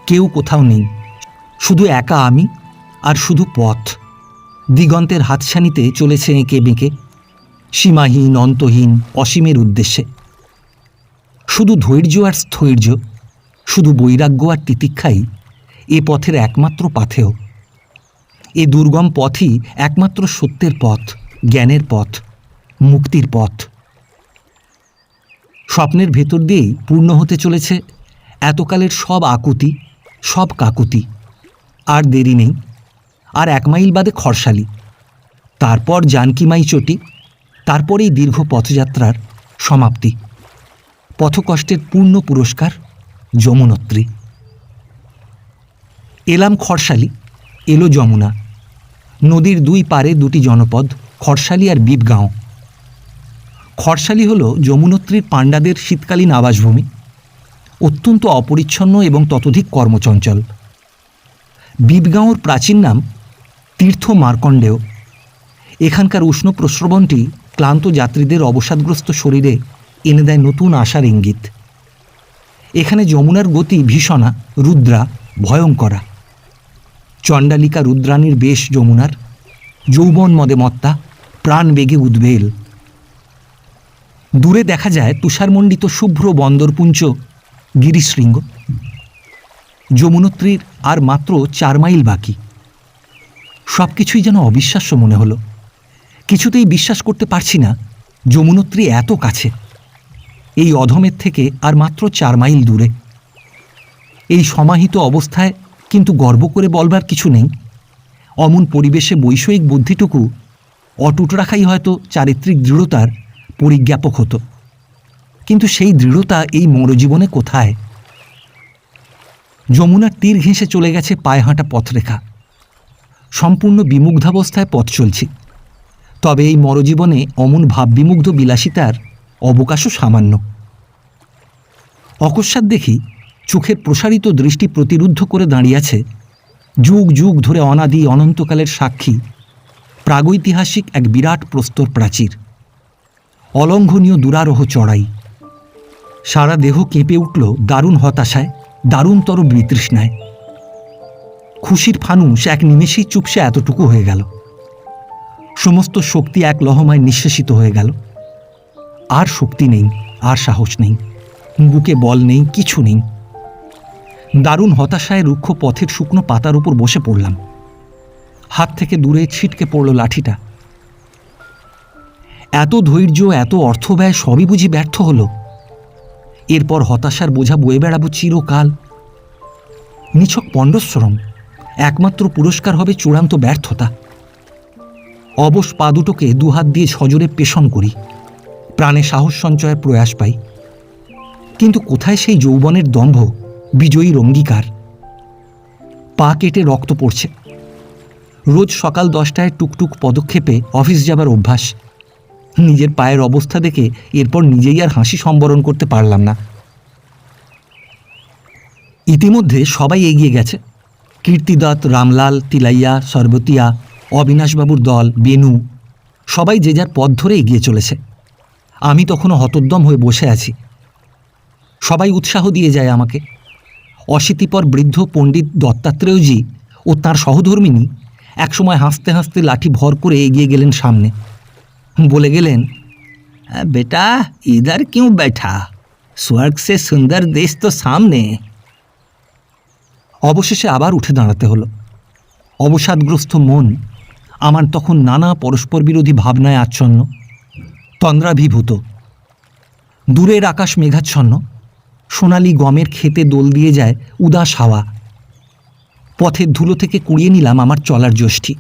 কেউ কোথাও নেই, শুধু একা আমি আর শুধু পথ। দিগন্তের হাতছানিতে চলেছে এঁকে বেঁকে, সীমাহীন, অন্তহীন, অসীমের উদ্দেশ্যে। শুধু ধৈর্য আর স্থৈর্য, শুধু বৈরাগ্য আর তিতিক্ষাই এ পথের একমাত্র পাথেয়। এ দুর্গম পথই একমাত্র সত্যের পথ, জ্ঞানের পথ, মুক্তির পথ। স্বপ্নের ভেতর দিয়েই পূর্ণ হতে চলেছে এতকালের সব আকুতি, সব কাকুতি। আর দেরি নেই, আর 1 মাইল বাদে খরশালি, তারপর জানকিমাই চটি, তারপরেই দীর্ঘ পথযাত্রার সমাপ্তি। পথকষ্টের পূর্ণ পুরস্কার যমুনোত্রী। এলাম খরশালি, এলো যমুনা। নদীর 2 পারে 2টি জনপদ, খরশালি আর বিবগাঁও। খরশালি হল যমুনোত্রীর পাণ্ডাদের শীতকালীন আবাসভূমি, অত্যন্ত অপরিচ্ছন্ন এবং ততোধিক কর্মচঞ্চল। বিবগাঁওর প্রাচীন নাম তীর্থ মার্কণ্ডেয়। এখানকার উষ্ণ প্রস্রবণটি ক্লান্ত যাত্রীদের অবসাদগ্রস্ত শরীরে এনে দেয় নতুন আশার ইঙ্গিত। এখানে যমুনার গতি ভীষণা, রুদ্রা, ভয়ঙ্করা। চণ্ডালিকা রুদ্রাণীর বেশ যমুনার, যৌবন মদে মত্তা, প্রাণ বেগে উদ্বেল। দূরে দেখা যায় তুষারমণ্ডিত শুভ্র বন্দরপুঞ্জ গিরিশৃঙ্গ। যমুনোত্রীর আর মাত্র 4 মাইল বাকি। সব কিছুই যেন অবিশ্বাস্য মনে হলো। কিছুতেই বিশ্বাস করতে পারছি না যমুনোত্রী এত কাছে, এই অধমের থেকে আর মাত্র 4 মাইল দূরে। এই সমাহিত অবস্থায় কিন্তু গর্ব করে বলবার কিছু নেই। অমন পরিবেশে বৈষয়িক বুদ্ধিটুকু অটুট রাখাই হয়তো চারিত্রিক দৃঢ়তার পরিজ্ঞাপক হতো। কিন্তু সেই দৃঢ়তা এই মরজীবনে কোথায়? যমুনার তীর ঘেঁষে চলে গেছে পায়ে হাঁটা পথরেখা। সম্পূর্ণ বিমুগ্ধাবস্থায় পথ চলছি। তবে এই মরজীবনে অমন ভাববিমুগ্ধ বিলাসিতার অবকাশও সামান্য। অকস্মাৎ দেখি চোখের প্রসারিত দৃষ্টি প্রতিরুদ্ধ করে দাঁড়িয়ে আছে যুগ যুগ ধরে অনাদি অনন্তকালের সাক্ষী প্রাগৈতিহাসিক এক বিরাট প্রস্তর প্রাচীর, অলঙ্ঘনীয় দুরারোহ চড়াই। সারা দেহ কেঁপে উঠল দারুণ হতাশায়, দারুণতর বিতৃষ্ণায়। খুশির ফানুস এক নিমেষেই চুপসে এতটুকু হয়ে গেল। সমস্ত শক্তি এক লহমায় নিঃশেষিত হয়ে গেল। আর শক্তি নেই, আর সাহস নেই, বুকে বল নেই, কিছু নেই। দারুণ হতাশায় রুক্ষ পথের শুকনো পাতার উপর বসে পড়লাম। হাত থেকে দূরে ছিটকে পড়ল লাঠিটা। এত ধৈর্য, এত অর্থব্যয় সবই বুঝি ব্যর্থ হলো। এরপর হতাশার বোঝা বয়ে বেড়াবো চিরকাল। নিছক পণ্ডশ্রম, একমাত্র পুরস্কার হবে চূড়ান্ত ব্যর্থতা। অবশ পা দুটোকে দুহাত দিয়ে সজোরে পেষণ করি, প্রাণে সাহস সঞ্চয়ের প্রয়াস পাই। কিন্তু কোথায় সেই যৌবনের দম্ভ, বিজয়ীর অঙ্গীকার? পা কেটে রক্ত পড়ছে। রোজ সকাল 10টায় টুকটুক পদক্ষেপে অফিস যাবার অভ্যাস। নিজের পায়ের অবস্থা দেখে এরপর নিজেই আর হাসি সম্বরণ করতে পারলাম না। ইতিমধ্যে সবাই এগিয়ে গেছে। কীর্তিদত্ত, রামলাল, তিলাইয়া, সর্বতিয়া, অবিনাশবাবুর দল, বেনু, সবাই যে যার পথ ধরে এগিয়ে চলেছে। আমি তখনও হতোদ্যম হয়ে বসে আছি। সবাই উৎসাহ দিয়ে যায় আমাকে। অশীতিপর বৃদ্ধ পণ্ডিত দত্তাত্রেয়জি ও তাঁর সহধর্মিনী একসময় হাসতে হাসতে লাঠি ভর করে এগিয়ে গেলেন সামনে। বলে গেলেন, বেটা ইধার কিউ बैठा, স্বর্গ সে সুন্দর দেশ তো সামনে। অবশেষে আবার উঠে দাঁড়াতে হলো। অবসাদগ্রস্ত মন আমার তখন নানা পরস্পর বিরোধী ভাবনায় আচ্ছন্ন, তন্দ্রাভিভূত। দূরের আকাশ মেঘাচ্ছন্ন, সোনালি গমের ক্ষেতে দোল দিয়ে যায় উদাস হাওয়া। পথের ধুলো থেকে কুড়িয়ে নিলাম আমার চলার যষ্টি।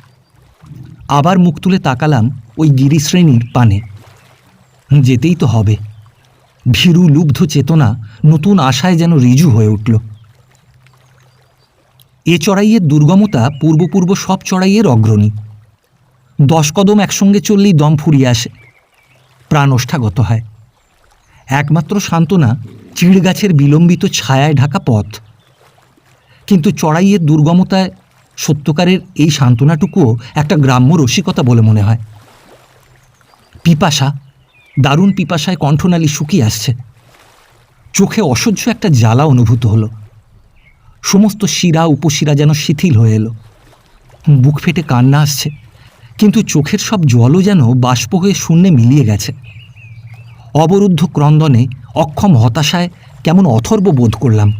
আবার মুখ তুলে তাকালাম ওই গিরিশ্রেণীর পানে। যেতেই তো হবে। ভীরু লুব্ধ চেতনা নতুন আশায় যেন ঋজু হয়ে উঠল। এ চড়াইয়ের দুর্গমতা পূর্ব সব চড়াইয়ের অগ্রণী। 10 কদম একসঙ্গে চললেই দম ফুরিয়ে আসে, প্রাণ ওষ্ঠাগত হয়। একমাত্র সান্ত্বনা চিড় গাছের বিলম্বিত ছায়ায় ঢাকা পথ। কিন্তু চড়াইয়ের দুর্গমতায় সত্যকারের এই সান্ত্বনাটুকুও একটা গ্রাম্য রসিকতা বলে মনে হয়। পিপাসা, দারুণ পিপাসায় কণ্ঠনালী শুকিয়ে আসছে। চোখে অসহ্য একটা জ্বালা অনুভূত হলো। সমস্ত শিরা উপশিরা যেন শিথিল হয়ে এলো। বুক ফেটে কান্না আসছে, কিন্তু চোখের সব জলও যেন বাষ্প হয়ে শূন্যে মিলিয়ে গেছে। অবরুদ্ধ ক্রন্দনে, অক্ষম হতাশায় কেমন অথর্ব বোধ করলাম।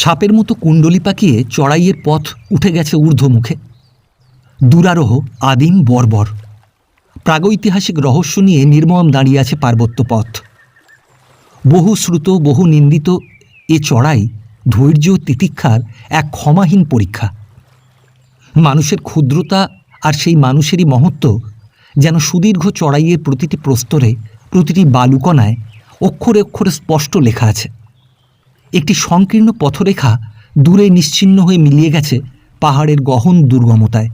সাপের মতো কুণ্ডলি পাকিয়ে চড়াইয়ের পথ উঠে গেছে ঊর্ধ্বমুখে। দুরারোহ, আদিম, বর্বর, প্রাগৈতিহাসিক রহস্য নিয়ে নির্মম দাঁড়িয়ে আছে পার্বত্য পথ। বহু শ্রুত, বহু নিন্দিত এ চড়াই ধৈর্য তিতিক্ষার এক ক্ষমাহীন পরীক্ষা। মানুষের ক্ষুদ্রতা আর সেই মানুষেরই মহত্ব যেন সুদীর্ঘ চড়াইয়ের প্রতিটি প্রস্তরে, প্রতিটি বালুকণায় অক্ষরে অক্ষরে স্পষ্ট লেখা আছে। একটি সংকীর্ণ পথরেখা দূরে নিশ্চিহ্ন হয়ে মিলিয়ে গেছে পাহাড়ের গহন দুর্গমতায়।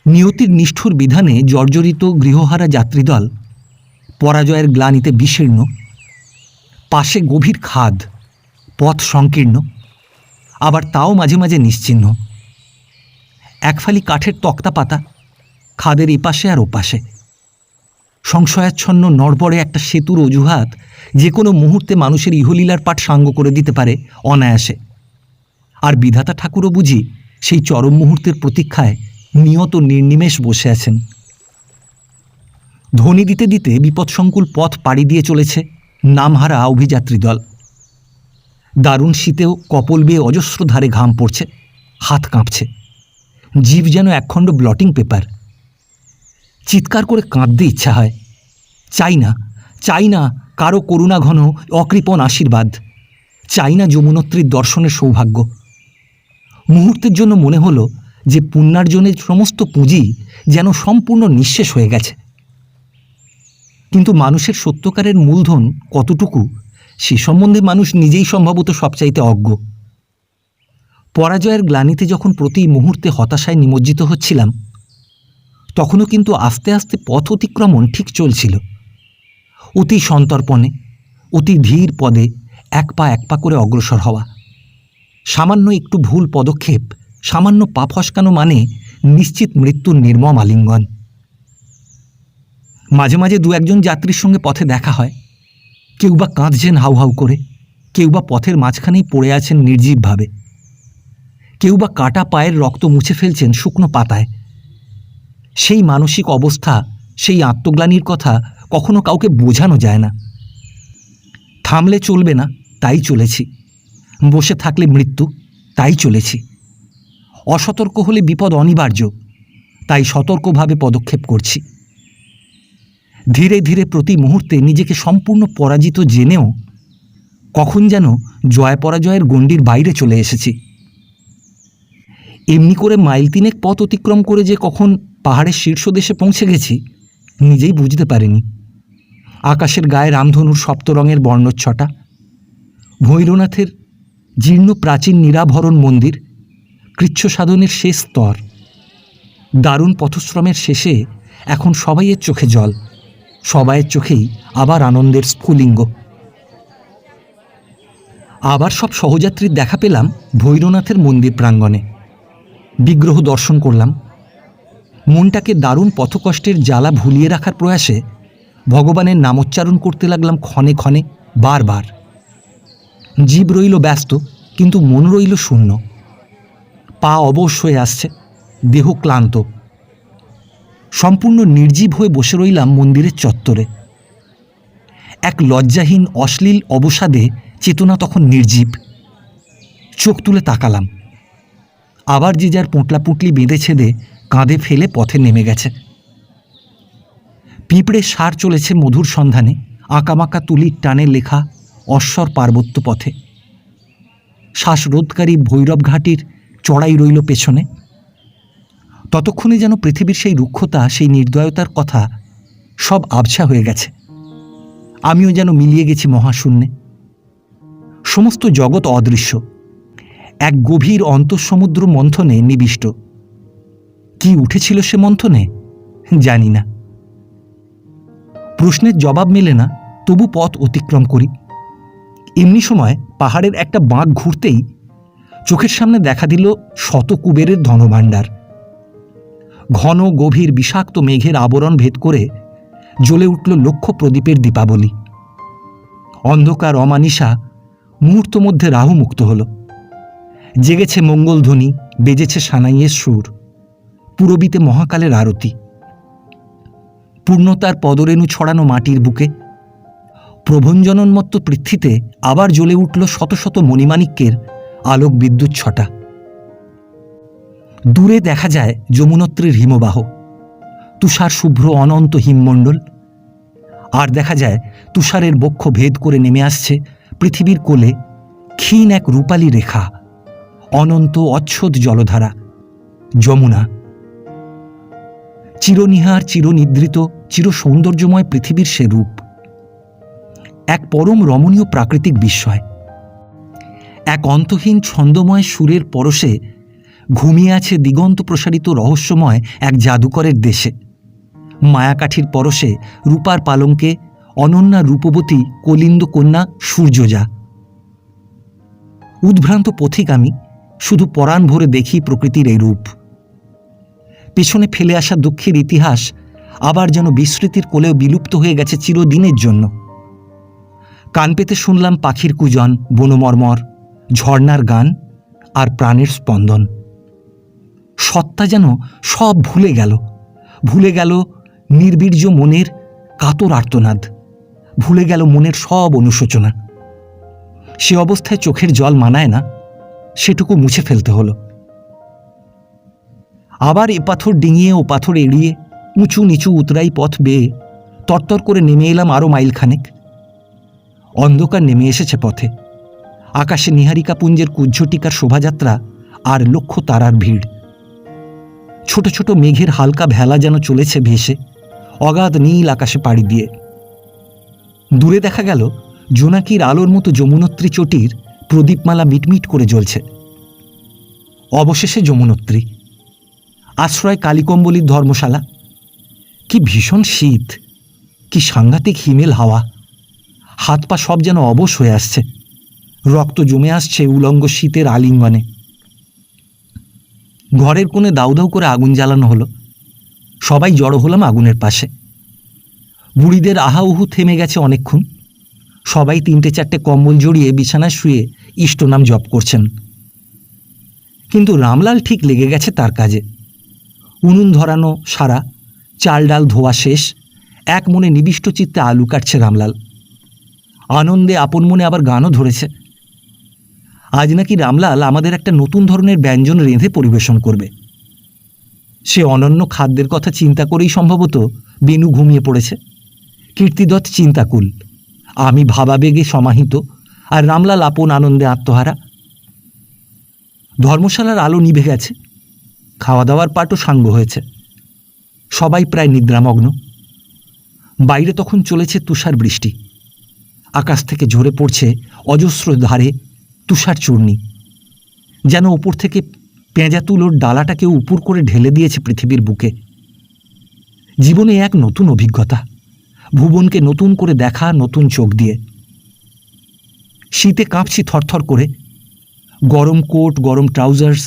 নিয়তির নিষ্ঠুর বিধানে জর্জরিত গৃহহারা যাত্রীদল পরাজয়ের গ্লানিতে বিশীর্ণ। পাশে গভীর খাদ, পথ সংকীর্ণ, আবার তাও মাঝে মাঝে নিশ্চিহ্ন। একফালি কাঠের তক্তা পাতা, খাদের এপাশে আর ওপাশে। সংশয়াচ্ছন্ন নড়বড়ে একটা সেতুর অজুহাত যে কোনো মুহূর্তে মানুষের ইহলীলার পাঠ সাঙ্গ করে দিতে পারে অনায়াসে। আর বিধাতা ঠাকুরও বুঝি সেই চরম মুহূর্তের প্রতীক্ষায় নিয়ত নির্নিমেষ বসে আছেন। ধ্বনি দিতে দিতে বিপদসংকুল পথ পাড়ি দিয়ে চলেছে নামহারা অভিযাত্রী দল। দারুণ শীতেও কপল বেয়ে অজস্র ধারে ঘাম পড়ছে, হাত কাঁপছে, জিভ যেন একখণ্ড ব্লটিং পেপার। চিৎকার করে কাঁদতে ইচ্ছা হয়। চাই না কারো করুণা ঘন অকৃপণ আশীর্বাদ, চাই না যমুনত্রীর দর্শনের সৌভাগ্য। মুহূর্তের জন্য মনে হলো যে পুণ্যার্জনের সমস্ত পুঁজি যেন সম্পূর্ণ নিঃশেষ হয়ে গেছে। কিন্তু মানুষের সত্যকারের মূলধন কতটুকু সে সম্বন্ধে মানুষ নিজেই সম্ভবত সবচাইতে অজ্ঞ। পরাজয়ের গ্লানিতে যখন প্রতি মুহূর্তে হতাশায় নিমজ্জিত হচ্ছিলাম, তখনও কিন্তু আস্তে আস্তে পথ অতিক্রমণ ঠিক চলছিল। অতি সন্তর্পণে, অতি ধীর পদে এক পা করে অগ্রসর হওয়া। সামান্য একটু ভুল পদক্ষেপ, সামান্য পা ফসকানো মানে নিশ্চিত মৃত্যুর নির্মম আলিঙ্গন। মাঝে মাঝে দু একজন যাত্রীর সঙ্গে পথে দেখা হয়। কেউ বা কাঁদছেন হাউ হাউ করে, কেউ বা পথের মাঝখানেই পড়ে আছেন নির্জীবভাবে, কেউ বা কাটা পায়ের রক্ত মুছে ফেলছেন শুকনো পাতায়। সেই মানসিক অবস্থা, সেই আত্মগ্লানির কথা কখনো কাউকে বোঝানো যায় না। থামলে চলবে না, তাই চলেছি। বসে থাকলে মৃত্যু, তাই চলেছি। অসতর্ক হলে বিপদ অনিবার্য, তাই সতর্কভাবে পদক্ষেপ করছি। ধীরে ধীরে প্রতি মুহূর্তে নিজেকে সম্পূর্ণ পরাজিত জেনেও কখন যেন জয় পরাজয়ের গণ্ডির বাইরে চলে এসেছি। এমনি করে মাইল তিনেক পথ অতিক্রম করে যে কখন পাহাড়ের শীর্ষদেশে পৌঁছে গেছি নিজেই বুঝতে পারিনি। আকাশের গায়ে রামধনুর সপ্তরঙের বর্ণচ্ছটা, ভৈরনাথের জীর্ণ প্রাচীন নিরাভরণ মন্দির, কৃচ্ছ সাধনের শেষ স্তর, দারুণ পথশ্রমের শেষে এখন সবাইয়ের চোখে জল, সবাইয়ের চোখেই আবার আনন্দের স্ফুলিঙ্গ। আবার সব সহযাত্রীর দেখা পেলাম ভৈরনাথের মন্দির প্রাঙ্গণে। বিগ্রহ দর্শন করলাম। মনটাকে দারুণ পথকষ্টের জ্বালা ভুলিয়ে রাখার প্রয়াসে ভগবানের নামোচ্চারণ করতে লাগলাম ক্ষণে ক্ষণে, বারবার। জীব রইল ব্যস্ত, কিন্তু মন রইল শূন্য। পা অবশ হয়ে আসছে, দেহ ক্লান্ত। সম্পূর্ণ নির্জীব হয়ে বসে রইলাম মন্দিরের চত্বরে। এক লজ্জাহীন অশ্লীল অবসাদে চেতনা তখন নির্জীব। চোখ তুলে তাকালাম। আবার যে যার পোঁটলা পুঁটলি বেঁধে ছেদে কাঁধে ফেলে পথে নেমে গেছে। পিঁপড়ে সার চলেছে মধুর সন্ধানে আঁকামাকা তুলির টানে লেখা অশ্বর পার্বত্য পথে। শ্বাসরোধকারী ভৈরব ঘাটির চড়াই রইল পেছনে। ততক্ষণে যেন পৃথিবীর সেই রুক্ষতা, সেই নির্দয়তার কথা সব আবছা হয়ে গেছে। আমিও যেন মিলিয়ে গেছি মহাশূন্যে। সমস্ত জগৎ অদৃশ্য, এক গভীর অন্তঃসমুদ্র মন্থনে নিবিষ্ট। কি উঠেছিল সে মন্থনে জানি না। প্রশ্নের জবাব মেলে না, তবু পথ অতিক্রম করি। এমনি সময় পাহাড়ের একটা বাঁক ঘুরতেই চোখের সামনে দেখা দিল শত কুবেরের ধনভাণ্ডার। ঘন গভীর বিষাক্ত মেঘের আবরণ ভেদ করে জ্বলে উঠল লক্ষ প্রদীপের দীপাবলি। অন্ধকার অমানিসা মুহূর্ত মধ্যে রাহুমুক্ত হল। জেগেছে মঙ্গলধ্বনি, বেজেছে সানাইয়ের সুর, পুরবিতে মহাকালের আরতি। পূর্ণতার পদরেণু ছড়ানো মাটির বুকে প্রভঞ্জনোন্মত্ত পৃথ্বীতে আবার জ্বলে উঠল শত শত মণিমাণিক্যের আলোক বিদ্যুৎ ছটা। দূরে দেখা যায় যমুনোত্রীর হিমবাহ, তুষার শুভ্র অনন্ত হিমমণ্ডল। আর দেখা যায় তুষারের বক্ষ ভেদ করে নেমে আসছে পৃথিবীর কোলে ক্ষীণ এক রূপালী রেখা, অনন্ত অচ্ছদ জলধারা, যমুনা। চিরনিহার, চিরনিদ্রিত, চির সৌন্দর্যময় পৃথিবীর সে রূপ এক পরম রমণীয় প্রাকৃতিক বিস্ময়। এক অন্তহীন ছন্দময় সুরের পরশে ঘুমিয়ে আছে দিগন্ত প্রসারিত রহস্যময় এক জাদুকরের দেশে। মায়াকাঠির পরশে রূপার পালঙ্কে অনন্যা রূপবতী কলিন্দ কন্যা সূর্যজা। উদ্ভ্রান্ত পথিক আমি, শুধু পরাণ ভরে দেখি প্রকৃতির এই রূপ। পেছনে ফেলে আসা দুঃখের ইতিহাস আবার যেন বিস্মৃতির কোলেও বিলুপ্ত হয়ে গেছে চিরদিনের জন্য। কান পেতে শুনলাম পাখির কুজন, বনমর্মর, ঝর্ণার গান আর প্রাণের স্পন্দন। সত্তা যেন সব ভুলে গেল, ভুলে গেল নির্বীর্য মনের কাতর আর্তনাদ, ভুলে গেল মনের সব অনুশোচনা। সে অবস্থায় চোখের জল মানায় না, সেটুকু মুছে ফেলতে হলো। আবার এ পাথর ডিঙিয়ে ও পাথর এড়িয়ে উঁচু নিচু উতরাই পথ বেয়ে তরতর করে নেমে এলাম আরও মাইলখানেক। অন্ধকার নেমে এসেছে পথে। আকাশে নিহারিকা পুঞ্জের কুজ্ঝটিকার শোভাযাত্রা আর লক্ষ তারার ভিড়। ছোট ছোট মেঘের হালকা ভেলা যেন চলেছে ভেসে অগাধ নীল আকাশে পাড়ি দিয়ে। দূরে দেখা গেল জোনাকির আলোর মতো যমুনোত্রী চটির প্রদীপমালা মিটমিট করে জ্বলছে। অবশেষে যমুনোত্রী, আশ্রয় কালিকম্বলীর ধর্মশালা। কি ভীষণ শীত, কি সাংঘাতিক হিমেল হাওয়া। হাত পা সব যেন অবশ হয়ে আসছে, রক্ত জমে আসছে উলঙ্গ শীতের আলিঙ্গনে। ঘরের কোণে দাউ দাউ করে আগুন জ্বালানো হলো। সবাই জড়ো হলাম আগুনের পাশে। বুড়িদের আহাউহু থেমে গেছে অনেকক্ষণ। সবাই 3-4টে কম্বল জড়িয়ে বিছানায় শুয়ে ইষ্টনাম জপ করছেন। কিন্তু রামলাল ঠিক লেগে গেছে তার কাজে। উনুন ধরানো সারা, চাল ডাল ধোয়া শেষ, এক মনে নিবিষ্ট চিত্তে আলু কাটছে রামলাল। আনন্দে আপন মনে আবার গানও ধরেছে। আজ নাকি রামলাল আমাদের একটা নতুন ধরনের ব্যঞ্জন রেঁধে পরিবেশন করবে। সে অনন্য খাদ্যের কথা চিন্তা করেই সম্ভবত বেনু ঘুমিয়ে পড়েছে। কীর্তিদত্ত চিন্তাকুল, আমি ভাবাবেগে সমাহিত, আর রামলাল আপন আনন্দে আত্মহারা। ধর্মশালার আলো নিভে গেছে। খাওয়া দাওয়ার পাটও সাঙ্গ হয়েছে। সবাই প্রায় নিদ্রামগ্ন। বাইরে তখন চলেছে তুষার বৃষ্টি। আকাশ থেকে ঝরে পড়ছে অজস্র ধারে তুষার চূর্ণি, যেন ওপর থেকে পেঁজা তুলোর ডালাটাকে উপর করে ঢেলে দিয়েছে পৃথিবীর বুকে। জীবনে এক নতুন অভিজ্ঞতা, ভুবনকে নতুন করে দেখা নতুন চোখ দিয়ে। শীতে কাঁপছি থরথর করে। গরম কোট, গরম ট্রাউজার্স,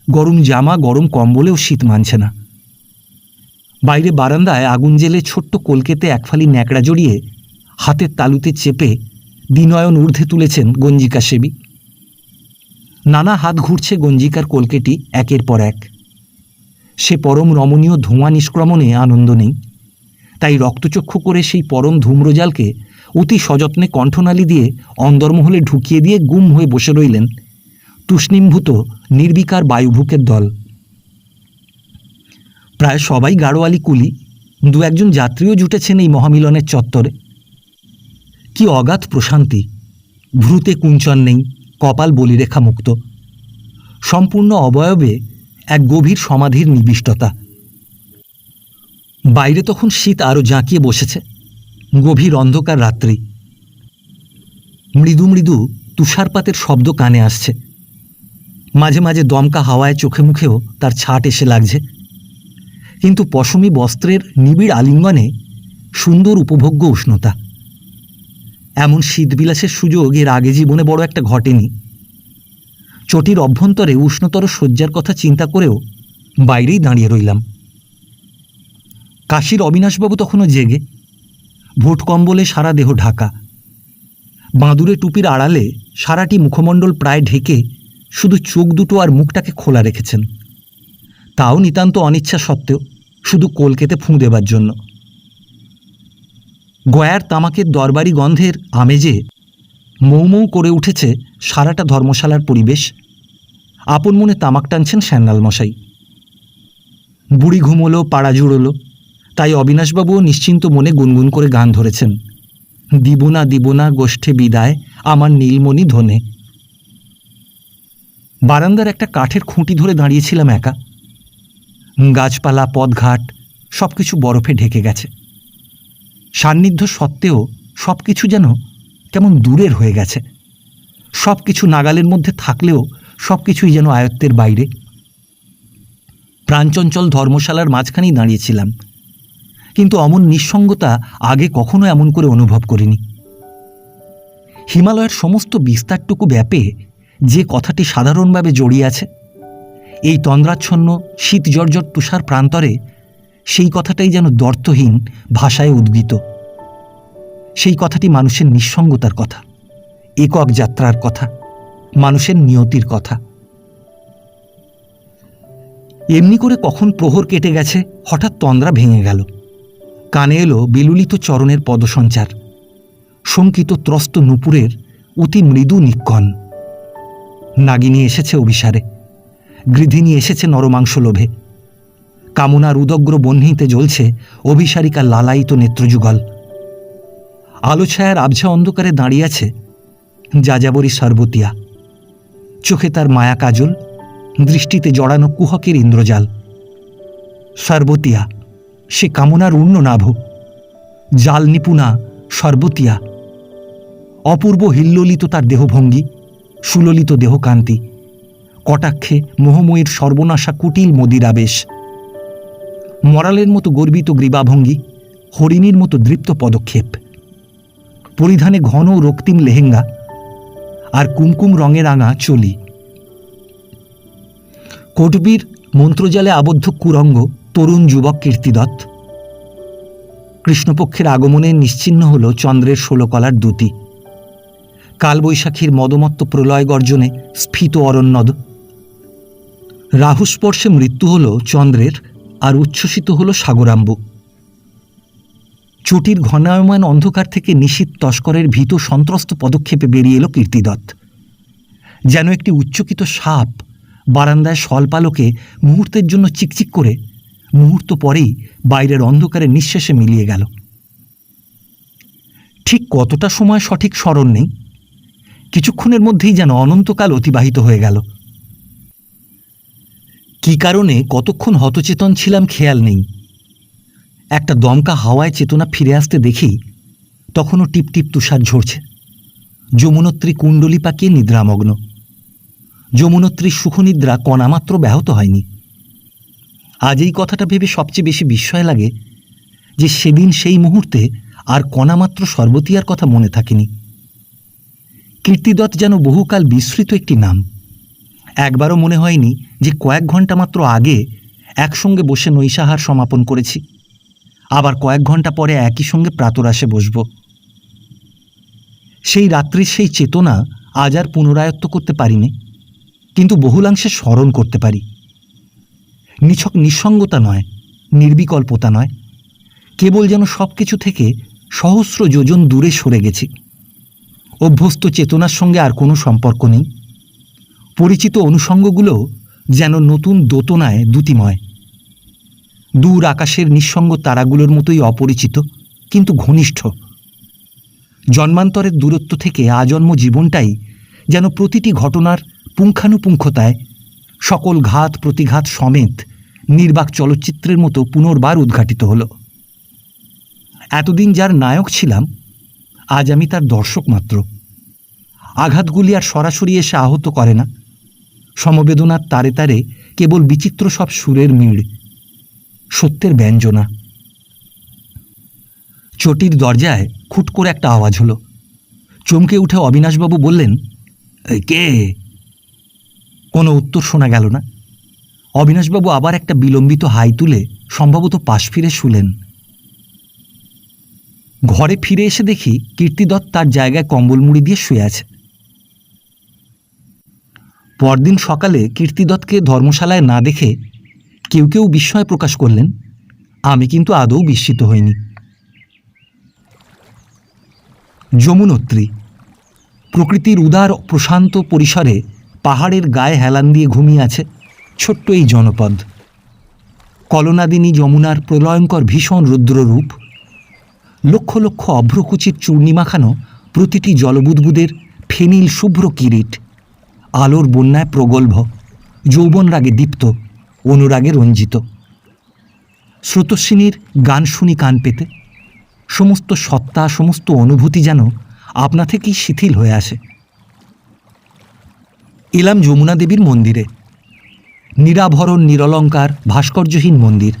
গরম জামা, গরম কম্বলেও শীত মানছে না। বাইরে বারান্দায় আগুন জেলে ছোট্ট কলকেতে একফালি ন্যাকড়া জড়িয়ে হাতের তালুতে চেপে বিনয়ন ঊর্ধ্বে তুলেছেন গঞ্জিকা সেবী। নানা হাত ঘুরছে গঞ্জিকার কলকেটি একের পর এক। সে পরম রমণীয় ধোঁয়া নিষ্ক্রমণে আনন্দ নেই, তাই রক্তচক্ষু করে সেই পরম ধূম্রজালকে অতি সযত্নে কণ্ঠনালী দিয়ে অন্দরমহলে ঢুকিয়ে দিয়ে গুম হয়ে বসে রইলেন তুষ্ণীম্ভূত নির্বিকার বায়ুভুকের দল। প্রায় সবাই গাড়োয়ালি কুলি, 2-1জন যাত্রীও জুটেছেন এই মহামিলনের চত্বরে। কি অগাধ প্রশান্তি! ভ্রুতে কুঞ্চন নেই, কপাল বলিরেখা মুক্ত। সম্পূর্ণ অবয়বে এক গভীর সমাধির নিবিষ্টতা। বাইরে তখন শীত আরও জাঁকিয়ে বসেছে। গভীর অন্ধকার রাত্রি। মৃদু মৃদু তুষারপাতের শব্দ কানে আসছে। মাঝে মাঝে দমকা হাওয়ায় চোখে মুখেও তার ছাট এসে লাগছে। কিন্তু পশমি বস্ত্রের নিবিড় আলিঙ্গনে সুন্দর উপভোগ্য উষ্ণতা। এমন শীতবিলাসের সুযোগ এর আগে জীবনে বড় একটা ঘটেনি। চটির অভ্যন্তরে উষ্ণতর শয্যার কথা চিন্তা করেও বাইরেই দাঁড়িয়ে রইলাম। কাশীর অবিনাশবাবু তখনও জেগে, ভোট কম্বলে সারা দেহ ঢাকা। বাঁদুরে টুপির আড়ালে সারাটি মুখমণ্ডল প্রায় ঢেকে শুধু চোখ দুটো আর মুখটাকে খোলা রেখেছেন, তাও নিতান্ত অনিচ্ছা সত্ত্বেও, শুধু কলকেতে ফুঁ দেবার জন্য। গয়ার তামাকের দরবারি গন্ধের আমেজে মৌ মৌ করে উঠেছে সারাটা ধর্মশালার পরিবেশ। আপন মনে তামাক টানছেন শ্যান্নাল মশাই। বুড়ি ঘুমোলো, পাড়া জুড়োলো, তাই অবিনাশবাবুও নিশ্চিন্ত মনে গুনগুন করে গান ধরেছেন, দিবনা দিবনা গোষ্ঠে বিদায় আমার নীলমণি ধনে। বারান্দার একটা কাঠের খুঁটি ধরে দাঁড়িয়েছিলাম একা। গাছপালা, পথঘাট সব কিছু বরফে ঢেকে গেছে। সান্নিধ্য সত্ত্বেও সব কিছু যেন কেমন দূরের হয়ে গেছে। সব কিছু নাগালের মধ্যে থাকলেও সব কিছুই যেন আয়ত্তের বাইরে। প্রাণচঞ্চল ধর্মশালার মাঝখানেই দাঁড়িয়েছিলাম, কিন্তু অমন নিঃসঙ্গতা আগে কখনো এমন করে অনুভব করিনি। হিমালয়ের সমস্ত বিস্তারটুকু ব্যাপে যে কথাটি সাধারণভাবে জড়িয়ে আছে, এই তন্দ্রাচ্ছন্ন শীত জর্জর তুষার প্রান্তরে সেই কথাটাই যেন দর্থহীন ভাষায় উদ্গীত। সেই কথাটি মানুষের নিঃসঙ্গতার কথা, একক যাত্রার কথা, মানুষের নিয়তির কথা। এমনি করে কখন প্রহর কেটে গেছে, হঠাৎ তন্দ্রা ভেঙে গেল। কানে এলো বিলুলিত চরণের পদসঞ্চার, শঙ্কিত ত্রস্ত নূপুরের অতি মৃদু নিক্কণ। নাগিনী এসেছে অভিসারে, গৃধিনী এসেছে নরমাংস লোভে। কামনার উদগ্র বহ্নিতে জ্বলছে অভিসারিকার লালায়িত নেত্রযুগল। আলোছায়ার আবঝা অন্ধকারে দাঁড়িয়ে আছে যাযাবরী সর্বতিয়া। চোখে তার মায়া কাজল, দৃষ্টিতে জড়ানো কুহকের ইন্দ্রজাল। সর্বতিয়া, সে কামনার উর্ণ নাভ, জাল নিপুণা সর্বতিয়া। অপূর্ব হিল্লোলিত তার দেহভঙ্গি, সুললিত দেহকান্তি, কটাক্ষে মোহময়ীর সর্বনাশা কুটিল মদিরাবেশ। মরালের মতো গর্বিত গ্রীবাভঙ্গি, হরিণীর মতো দৃপ্ত পদক্ষেপ, পরিধানে ঘন রক্তিম লেহেঙ্গা আর কুমকুম রঙে রাঙা চলি। কোটবীর মন্ত্রজালে আবদ্ধ কুরঙ্গ তরুণ যুবক কীর্তিদত্ত। কৃষ্ণপক্ষের আগমনে নিশ্চিহ্ন হল চন্দ্রের 16 কলার দ্যুতি। কালবৈশাখীর মদমত্ত প্রলয় গর্জনে স্ফীত অরণ্যদ। রাহুস্পর্শে মৃত্যু হল চন্দ্রের, আর উচ্ছ্বসিত হল সাগরাম্বু। চটির ঘনায়মান অন্ধকার থেকে নিশীথ তস্করের ভীত সন্ত্রস্ত পদক্ষেপে বেরিয়ে এলো কীর্তিদত্ত। যেন একটি উচ্চকিত সাপ বারান্দায় স্বল্পালোকে মুহূর্তের জন্য চিকচিক করে মুহূর্ত পরেই বাইরের অন্ধকারে নিঃশেষে মিলিয়ে গেল। ঠিক কতটা সময় সঠিক স্মরণ নেই, কিছুক্ষণের মধ্যেই যেন অনন্তকাল অতিবাহিত হয়ে গেল। কি কারণে কতক্ষণ হতচেতন ছিলাম খেয়াল নেই। একটা দমকা হাওয়ায় চেতনা ফিরে আসতে দেখি তখনও টিপটিপ তুষার ঝরছে। যমুনোত্রী কুণ্ডলী পাকিয়ে নিদ্রামগ্ন। যমুনোত্রীর সুখনিদ্রা কণামাত্র ব্যাহত হয়নি। আজ এই কথাটা ভেবে সবচেয়ে বেশি বিস্ময় লাগে যে সেদিন সেই মুহূর্তে আর কণামাত্র সর্বতিয়ার কথা মনে থাকেনি। কীর্তিদত্ত যেন বহুকাল বিস্মৃত একটি নাম। একবারও মনে হয়নি যে কয়েক ঘন্টা মাত্র আগে একসঙ্গে বসে নৈশাহার সমাপন করেছি, আবার কয়েক ঘন্টা পরে একই সঙ্গে প্রাতরাশে বসব। সেই রাত্রির সেই চেতনা আজ আর পুনরায়ত্ত করতে পারিনি, কিন্তু বহুলাংশে স্মরণ করতে পারি। নিছক নিঃসঙ্গতা নয়, নির্বিকল্পতা নয়, কেবল যেন সব কিছু থেকে সহস্র যোজন দূরে সরে গেছি। অভ্যস্ত চেতনার সঙ্গে আর কোনো সম্পর্ক নেই। পরিচিত অনুষঙ্গগুলো যেন নতুন দোতনায় দ্যুতিময়। দূর আকাশের নিঃসঙ্গ তারাগুলোর মতোই অপরিচিত, কিন্তু ঘনিষ্ঠ। জন্মান্তরের দূরত্ব থেকে আজন্ম জীবনটাই যেন প্রতিটি ঘটনার পুঙ্খানুপুঙ্খতায় সকল ঘাত প্রতিঘাত সমেত নির্বাক চলচ্চিত্রের মতো পুনর্বার উদ্ঘাটিত হল। এতদিন যার নায়ক ছিলাম, আজ আমি তার দর্শক মাত্র। আঘাতগুলি আর সরাসরি এসে আহত করে না। সমবেদনার তারে তারে কেবল বিচিত্র সব সুরের মিড়, সত্যের ব্যঞ্জনা। চটির দরজায় খুট করে একটা আওয়াজ হলো। চমকে উঠে অবিনাশবাবু বললেন, কে? কোনো উত্তর শোনা গেল না। অবিনাশবাবু আবার একটা বিলম্বিত হাই তুলে সম্ভবত পাশ ফিরে শুলেন। ঘরে ফিরে এসে দেখি কীর্তিদত্ত তার জায়গায় কম্বল মুড়ি দিয়ে শুয়ে আছে। পরদিন সকালে কীর্তিদত্তকে ধর্মশালায় না দেখে কেউ কেউ বিস্ময় প্রকাশ করলেন। আমি কিন্তু আদৌ বিস্মিত হইনি। যমুনোত্রী প্রকৃতির উদার প্রশান্ত পরিসরে পাহাড়ের গায়ে হেলান দিয়ে ঘুমিয়ে আছে ছোট্ট এই জনপদ। কলনাদিনী যমুনার প্রলয়ঙ্কর ভীষণ রুদ্ররূপ, লক্ষ লক্ষ অভ্রকুচির চূর্ণিমাখানো প্রতিটি জলবুদ্বুদের ফেনিল শুভ্র কিরিট, আলোর বন্যায় প্রগল্ভ, যৌবন রাগে দীপ্ত, অনুরাগে রঞ্জিত। স্রোতস্বিনীর গান শুনি কান পেতে, সমস্ত সত্তা সমস্ত অনুভূতি যেন আপনা থেকেই শিথিল হয়ে আসে। এলাম যমুনা দেবীর মন্দিরে। নিরাভরণ নিরলঙ্কার ভাস্কর্যহীন মন্দির।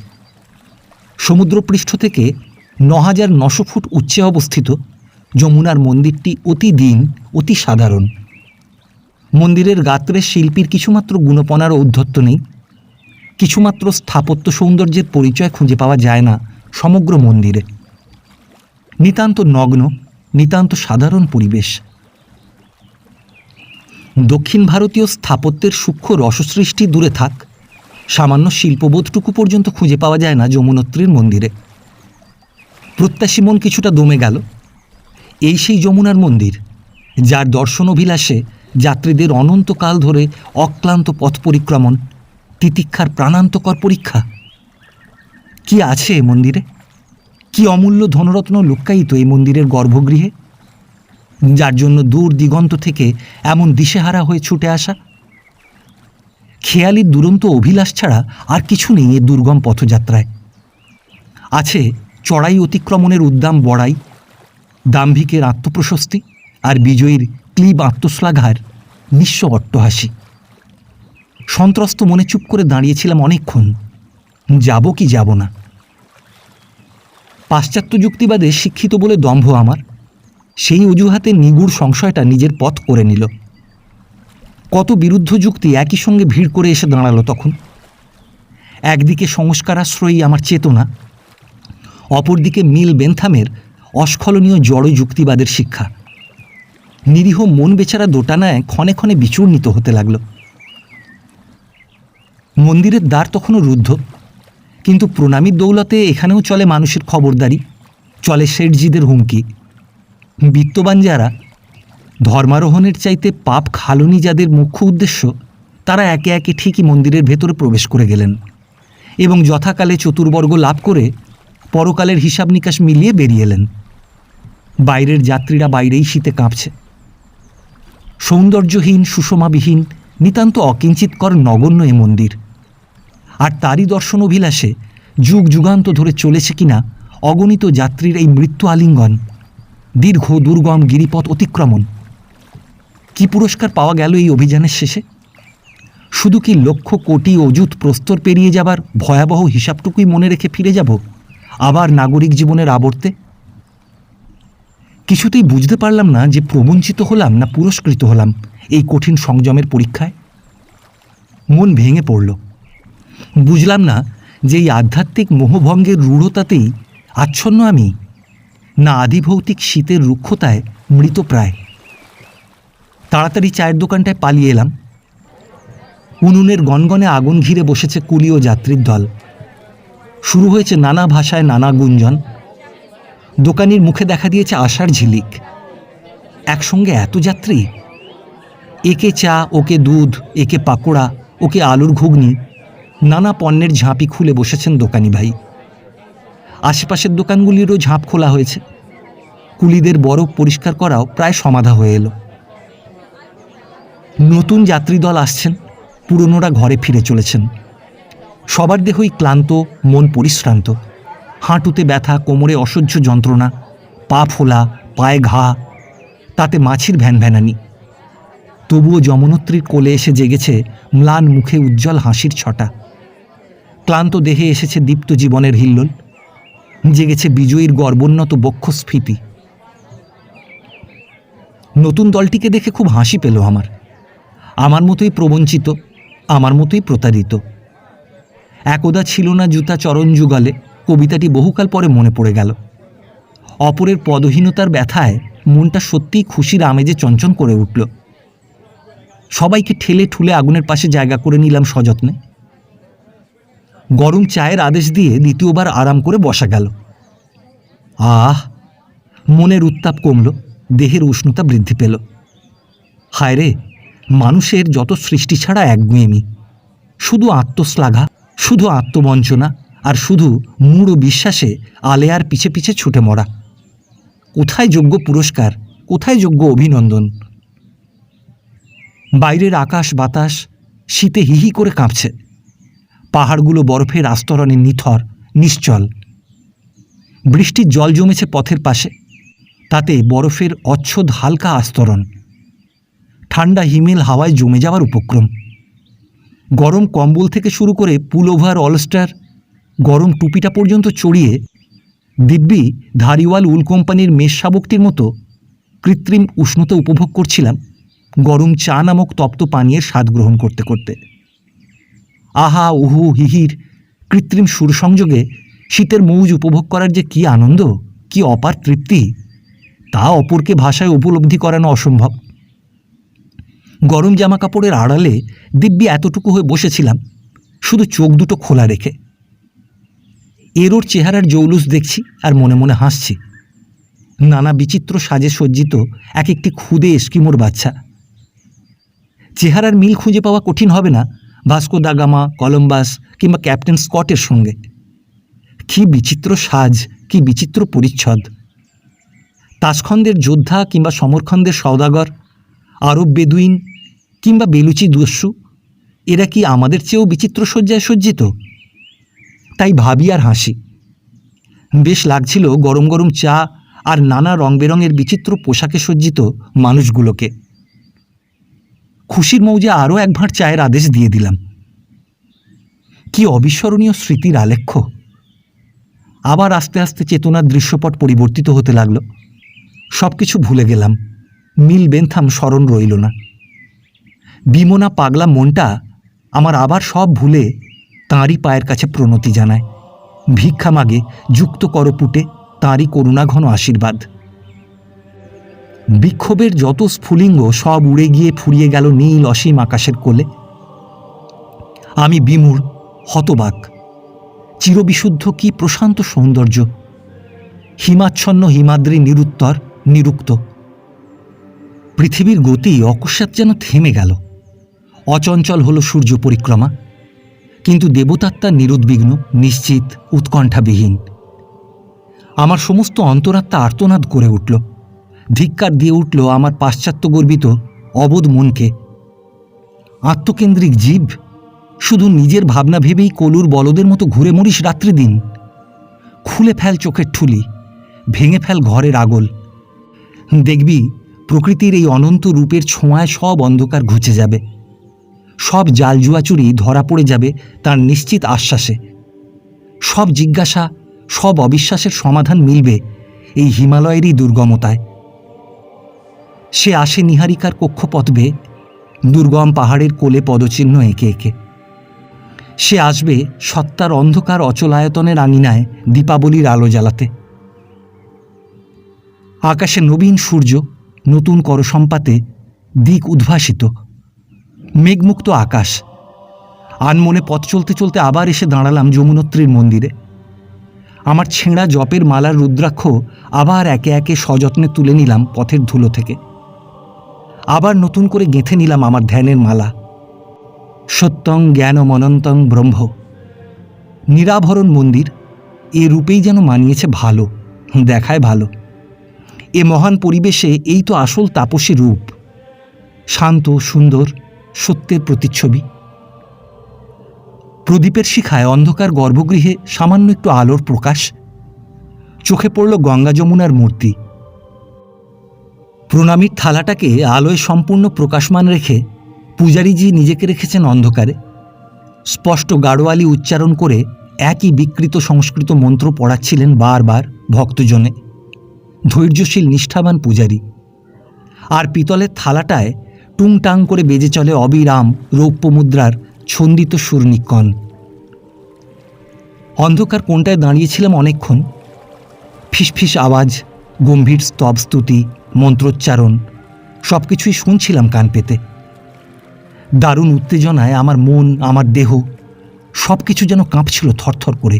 সমুদ্রপৃষ্ঠ থেকে ৯,৯০০ ফুট উচ্চে অবস্থিত যমুনার মন্দিরটি অতি দীন, অতি সাধারণ। মন্দিরের গাত্রে শিল্পীর কিছুমাত্র গুণপনার ঔদ্ধত্য নেই। কিছুমাত্র স্থাপত্য সৌন্দর্যের পরিচয় খুঁজে পাওয়া যায় না সমগ্র মন্দিরে। নিতান্ত নগ্ন, নিতান্ত সাধারণ পরিবেশ। দক্ষিণ ভারতীয় স্থাপত্যের সূক্ষ্ম রসসৃষ্টি দূরে থাক, সামান্য শিল্পবোধটুকু পর্যন্ত খুঁজে পাওয়া যায় না যমুনোত্রীর মন্দিরে। প্রত্যাশী মন কিছুটা দমে গেল। এই সেই যমুনার মন্দির, যার দর্শন অভিলাষে যাত্রীদের অনন্তকাল ধরে অক্লান্ত পথ পরিক্রমণ, তিতিক্ষার প্রাণান্তকর পরীক্ষা। কি আছে এ মন্দিরে? কি অমূল্য ধনরত্ন লুক্কায়িত এই মন্দিরের গর্ভগৃহে, যার জন্য দূর দিগন্ত থেকে এমন দিশেহারা হয়ে ছুটে আসা? খেয়ালি দুরন্ত অভিলাষ ছাড়া আর কিছু নেই এ দুর্গম পথযাত্রায়। আছে চড়াই অতিক্রমণের উদ্দাম বড়াই, দাম্ভিকের আত্মপ্রশস্তি আর বিজয়ীর ক্লিব আত্মশ্লাঘার নিঃস্ব অট্টহাসি। সন্ত্রস্ত মনে চুপ করে দাঁড়িয়েছিলাম অনেকক্ষণ, যাব কি যাব না। পাশ্চাত্য যুক্তিবাদে শিক্ষিত বলে দম্ভ আমার, সেই অজুহাতে নিগুড় সংশয়টা নিজের পথ করে নিল। কত বিরুদ্ধ যুক্তি একই সঙ্গে ভিড় করে এসে দাঁড়ালো তখন। একদিকে সংস্কারাশ্রয়ী আমার চেতনা, অপরদিকে মিল বেনথামের অস্খলনীয় জড় যুক্তিবাদের শিক্ষা। নিরীহ মন বেচারা দোটানায় ক্ষণে ক্ষণে বিচূর্ণিত হতে লাগল। মন্দিরের দ্বার তখনও রুদ্ধ, কিন্তু প্রণামীর দৌলতে এখানেও চলে মানুষের খবরদারি, চলে শেঠজিদের হুমকি। বিত্তবান যারা, ধর্মারোহণের চাইতে পাপ খালনি যাদের মুখ্য উদ্দেশ্য, তারা একে একে ঠিকই মন্দিরের ভেতরে প্রবেশ করে গেলেন এবং যথাকালে চতুর্বর্গ লাভ করে পরকালের হিসাব নিকাশ মিলিয়ে বেরিয়ে এলেন। বাইরের যাত্রীরা বাইরেই শীতে কাঁপছে। সৌন্দর্যহীন, সুষমাবিহীন, নিতান্ত অকিঞ্চিতকর নগণ্য এ মন্দির, আর তারই দর্শন অভিলাষে যুগ যুগান্ত ধরে চলেছে কিনা অগণিত যাত্রীর এই মৃত্যু আলিঙ্গন, দীর্ঘ দুর্গম গিরিপথ অতিক্রমণ। কি পুরস্কার পাওয়া গেল এই অভিযানের শেষে? শুধু কি লক্ষ কোটি অযুত প্রস্তর পেরিয়ে যাবার ভয়াবহ হিসাবটুকুই মনে রেখে ফিরে যাব আবার নাগরিক জীবনের আবর্তে? কিছুতেই বুঝতে পারলাম না যে প্রবঞ্চিত হলাম না পুরস্কৃত হলাম এই কঠিন সংযমের পরীক্ষায়। মন ভেঙে পড়ল। বুঝলাম না যে এই আধ্যাত্মিক মোহভঙ্গের রূঢ়তাতেই আচ্ছন্ন আমি, না আদিভৌতিক শীতের রুক্ষতায় মৃতপ্রায়। তাড়াতাড়ি চায়ের দোকানটায় পালিয়ে এলাম। উনুনের গনগনে আগুন ঘিরে বসেছে কুলি ও যাত্রীর দল। শুরু হয়েছে নানা ভাষায় নানা গুঞ্জন। দোকানির মুখে দেখা দিয়েছে আশার ঝিলিক। একসঙ্গে এত যাত্রী, একে চা, ওকে দুধ, একে পাকোড়া, ওকে আলুর ঘুগনি, নানা পণ্যের ঝাঁপি খুলে বসেছেন দোকানি ভাই। আশেপাশের দোকানগুলিরও ঝাঁপ খোলা হয়েছে। কুলিদের বরফ পরিষ্কার করাও প্রায় সমাধা হয়ে এলো। নতুন যাত্রী দল আসছেন, পুরনোরা ঘরে ফিরে চলেছেন। সবার দেহই ক্লান্ত, মন পরিশ্রান্ত। হাঁটুতে ব্যথা, কোমরে অসহ্য যন্ত্রণা, পা ফোলা, পায়ে ঘা, তাতে মাছির ভ্যানভ্যানানি। তবুও যমনত্রীর কোলে এসে জেগেছে ম্লান মুখে উজ্জ্বল হাসির ছটা। ক্লান্ত দেহে এসেছে দীপ্ত জীবনের হিল্লোল, জেগেছে বিজয়ীর গর্বোন্নত বক্ষস্ফীতি। নতুন দলটিকে দেখে খুব হাসি পেল আমার মতোই প্রবঞ্চিত, আমার মতোই প্রতারিত। একদা ছিল না জুতা চরণ যুগলে কবিতাটি বহুকাল পরে মনে পড়ে গেল। অপরের পদহীনতার ব্যথায় মনটা সত্যিই খুশির আমেজে চঞ্চন করে উঠল। সবাইকে ঠেলে ঠুলে আগুনের পাশে জায়গা করে নিলাম সযত্নে। গরম চায়ের আদেশ দিয়ে দ্বিতীয়বার আরাম করে বসা গেল। আহ, মনের উত্তাপ কমল, দেহের উষ্ণতা বৃদ্ধি পেল। হায় রে, মানুষের যত সৃষ্টি ছাড়া একগুঁয়েমি, শুধু আত্মশ্লাঘা, শুধু আত্মবঞ্চনা, আর শুধু মূঢ় বিশ্বাসে আলেয়ার পিছে পিছে ছুটে মরা। কোথায় যোগ্য পুরস্কার, কোথায় যোগ্য অভিনন্দন? বাইরের আকাশ বাতাস শীতে হিহি করে কাঁপছে। পাহাড়গুলো বরফের আস্তরণে নিথর, নিশ্চল। বৃষ্টির জল জমেছে পথের পাশে, তাতে বরফের অচ্ছদ হালকা আস্তরণ। ঠান্ডা হিমেল হাওয়ায় জমে যাওয়ার উপক্রম। গরম কম্বল থেকে শুরু করে পুলওভার, অলস্টার, গরম টুপিটা পর্যন্ত চড়িয়ে দিব্যি ধারিওয়াল উল কোম্পানির মেষ শাবকটির মতো কৃত্রিম উষ্ণতা উপভোগ করছিলাম গরম চা নামক তপ্ত পানীয়ের স্বাদ গ্রহণ করতে করতে। আহা উহু হিহির কৃত্রিম সুর সংযোগে শীতের মৌজ উপভোগ করার যে কী আনন্দ, কি অপার তৃপ্তি, তা অপরকে ভাষায় উপলব্ধি করানো অসম্ভব। গরম জামা কাপড়ের আড়ালে দিব্যি এতটুকু হয়ে বসেছিলাম, শুধু চোখ দুটো খোলা রেখে। এর ওর চেহারার জৌলুস দেখছি আর মনে মনে হাসছি। নানা বিচিত্র সাজে সজ্জিত এক একটি ক্ষুদে এস্কিমোর বাচ্চা। চেহারার মিল খুঁজে পাওয়া কঠিন হবে না ভাস্কো দা গামা, কলম্বাস কিংবা ক্যাপ্টেন স্কটের সঙ্গে। কি বিচিত্র সাজ, কি বিচিত্র পরিচ্ছদ! তাসখন্দের যোদ্ধা কিংবা সমরখন্দের সওদাগর, আরব বেদুইন কিংবা বেলুচি দস্যু, এরা কি আমাদের চেয়েও বিচিত্র সজ্জায় সজ্জিত? তাই ভাবি আর হাসি। বেশ লাগছিল গরম গরম চা আর নানা রং বেরঙের বিচিত্র পোশাকে সজ্জিত মানুষগুলোকে। খুশির মৌজে আরও এক ভাঁড় চায়ের আদেশ দিয়ে দিলাম। কি অবিস্মরণীয় স্মৃতির আলেখ্য! আবার আস্তে আস্তে চেতনার দৃশ্যপট পরিবর্তিত হতে লাগলো। সব কিছু ভুলে গেলাম, মিল বেনথাম স্মরণ রইল না। বিমনা পাগলা মনটা আমার আবার সব ভুলে তাঁরই পায়ের কাছে প্রণতি জানায়, ভিক্ষা মাগে যুক্ত করপুটে তাঁরই করুণাঘন আশীর্বাদ। বিক্ষোভের যত স্ফুলিঙ্গ সব উড়ে গিয়ে ফুরিয়ে গেল নীল অসীম আকাশের কোলে। আমি বিমূঢ়, হতবাক। চিরবিশুদ্ধ কি প্রশান্ত সৌন্দর্য! হিমাচ্ছন্ন হিমাদ্রি নিরুত্তর, নিরুক্ত। পৃথিবীর গতি অকস্মাৎ যেন থেমে গেল। অচঞ্চল হল সূর্য পরিক্রমা, কিন্তু দেবতাত্মা নিরুদ্বিগ্ন, নিশ্চিত, উৎকণ্ঠাবিহীন। আমার সমস্ত অন্তরাত্মা আর্তনাদ করে উঠল, ধিক্কার দিয়ে উঠল আমার পাশ্চাত্য গর্বিত অবোধ মনকে। আত্মকেন্দ্রিক জীব, শুধু নিজের ভাবনা ভেবেই কলুর বলদের মতো ঘুরে মরিস রাত্রি দিন। খুলে ফেল চোখের ঠুলি, ভেঙে ফেল ঘরের আগল। দেখবি প্রকৃতির এই অনন্ত রূপের ছোঁয়ায় সব অন্ধকার ঘুচে যাবে, সব জাল জুয়াচুরি ধরা পড়ে যাবে তার নিশ্চিত আশ্বাসে। সব জিজ্ঞাসা, সব অবিশ্বাসের সমাধান মিলবে এই হিমালয়েরই দুর্গমতায়। সে আসে নিহারিকার কক্ষপথ বেয়ে, দুর্গম পাহাড়ের কোলে পদচিহ্ন এঁকে এঁকে। সে আসবে সত্তার অন্ধকার অচলায়তনের আঙিনায় দীপাবলির আলো জ্বালাতে। আকাশে নবীন সূর্য নতুন করসম্পাতে দিক উদ্ভাসিত, মেঘমুক্ত আকাশ। আনমনে পথ চলতে চলতে আবার এসে দাঁড়ালাম যমুনোত্রীর মন্দিরে। আমার ছেঁড়া জপের মালার রুদ্রাক্ষ আবার একে একে সযত্নে তুলে নিলাম পথের ধুলো থেকে। আবার নতুন করে গেঁথে নিলাম আমার ধ্যানের মালা। সত্যং জ্ঞানমনন্তং ব্রহ্ম। নিরাভরণ মন্দির এ রূপেই যেন মানিয়েছে ভালো, দেখায় ভালো। এ মহান পরিবেশে এই তো আসল তাপসী রূপ, শান্ত, সুন্দর, সত্যের প্রতিচ্ছবি। প্রদীপের শিখায় অন্ধকার গর্ভগৃহে সামান্য একটু আলোর প্রকাশ। চোখে পড়ল গঙ্গা যমুনার মূর্তি। প্রণামীর থালাটাকে আলোয় সম্পূর্ণ প্রকাশমান রেখে পূজারীজি নিজেকে রেখেছেন অন্ধকারে। স্পষ্ট গাড়োয়ালি উচ্চারণ করে একই বিকৃত সংস্কৃত মন্ত্র পড়াচ্ছিলেন বারবার ভক্তজনে। ধৈর্যশীল নিষ্ঠাবান পূজারী। আর পিতলের থালাটায় টুংটাং করে বেজে চলে অবিরাম রৌপ্য মুদ্রার ছন্দিত সুরনিক্ষণ। অন্ধকার কোণটায় দাঁড়িয়েছিলাম অনেকক্ষণ। ফিসফিস আওয়াজ, গম্ভীর স্তব স্তুতি, মন্ত্রোচ্চারণ সব কিছুই শুনছিলাম কান পেতে। দারুণ উত্তেজনায় আমার মন, আমার দেহ সব কিছু যেন কাঁপছিল থরথর করে।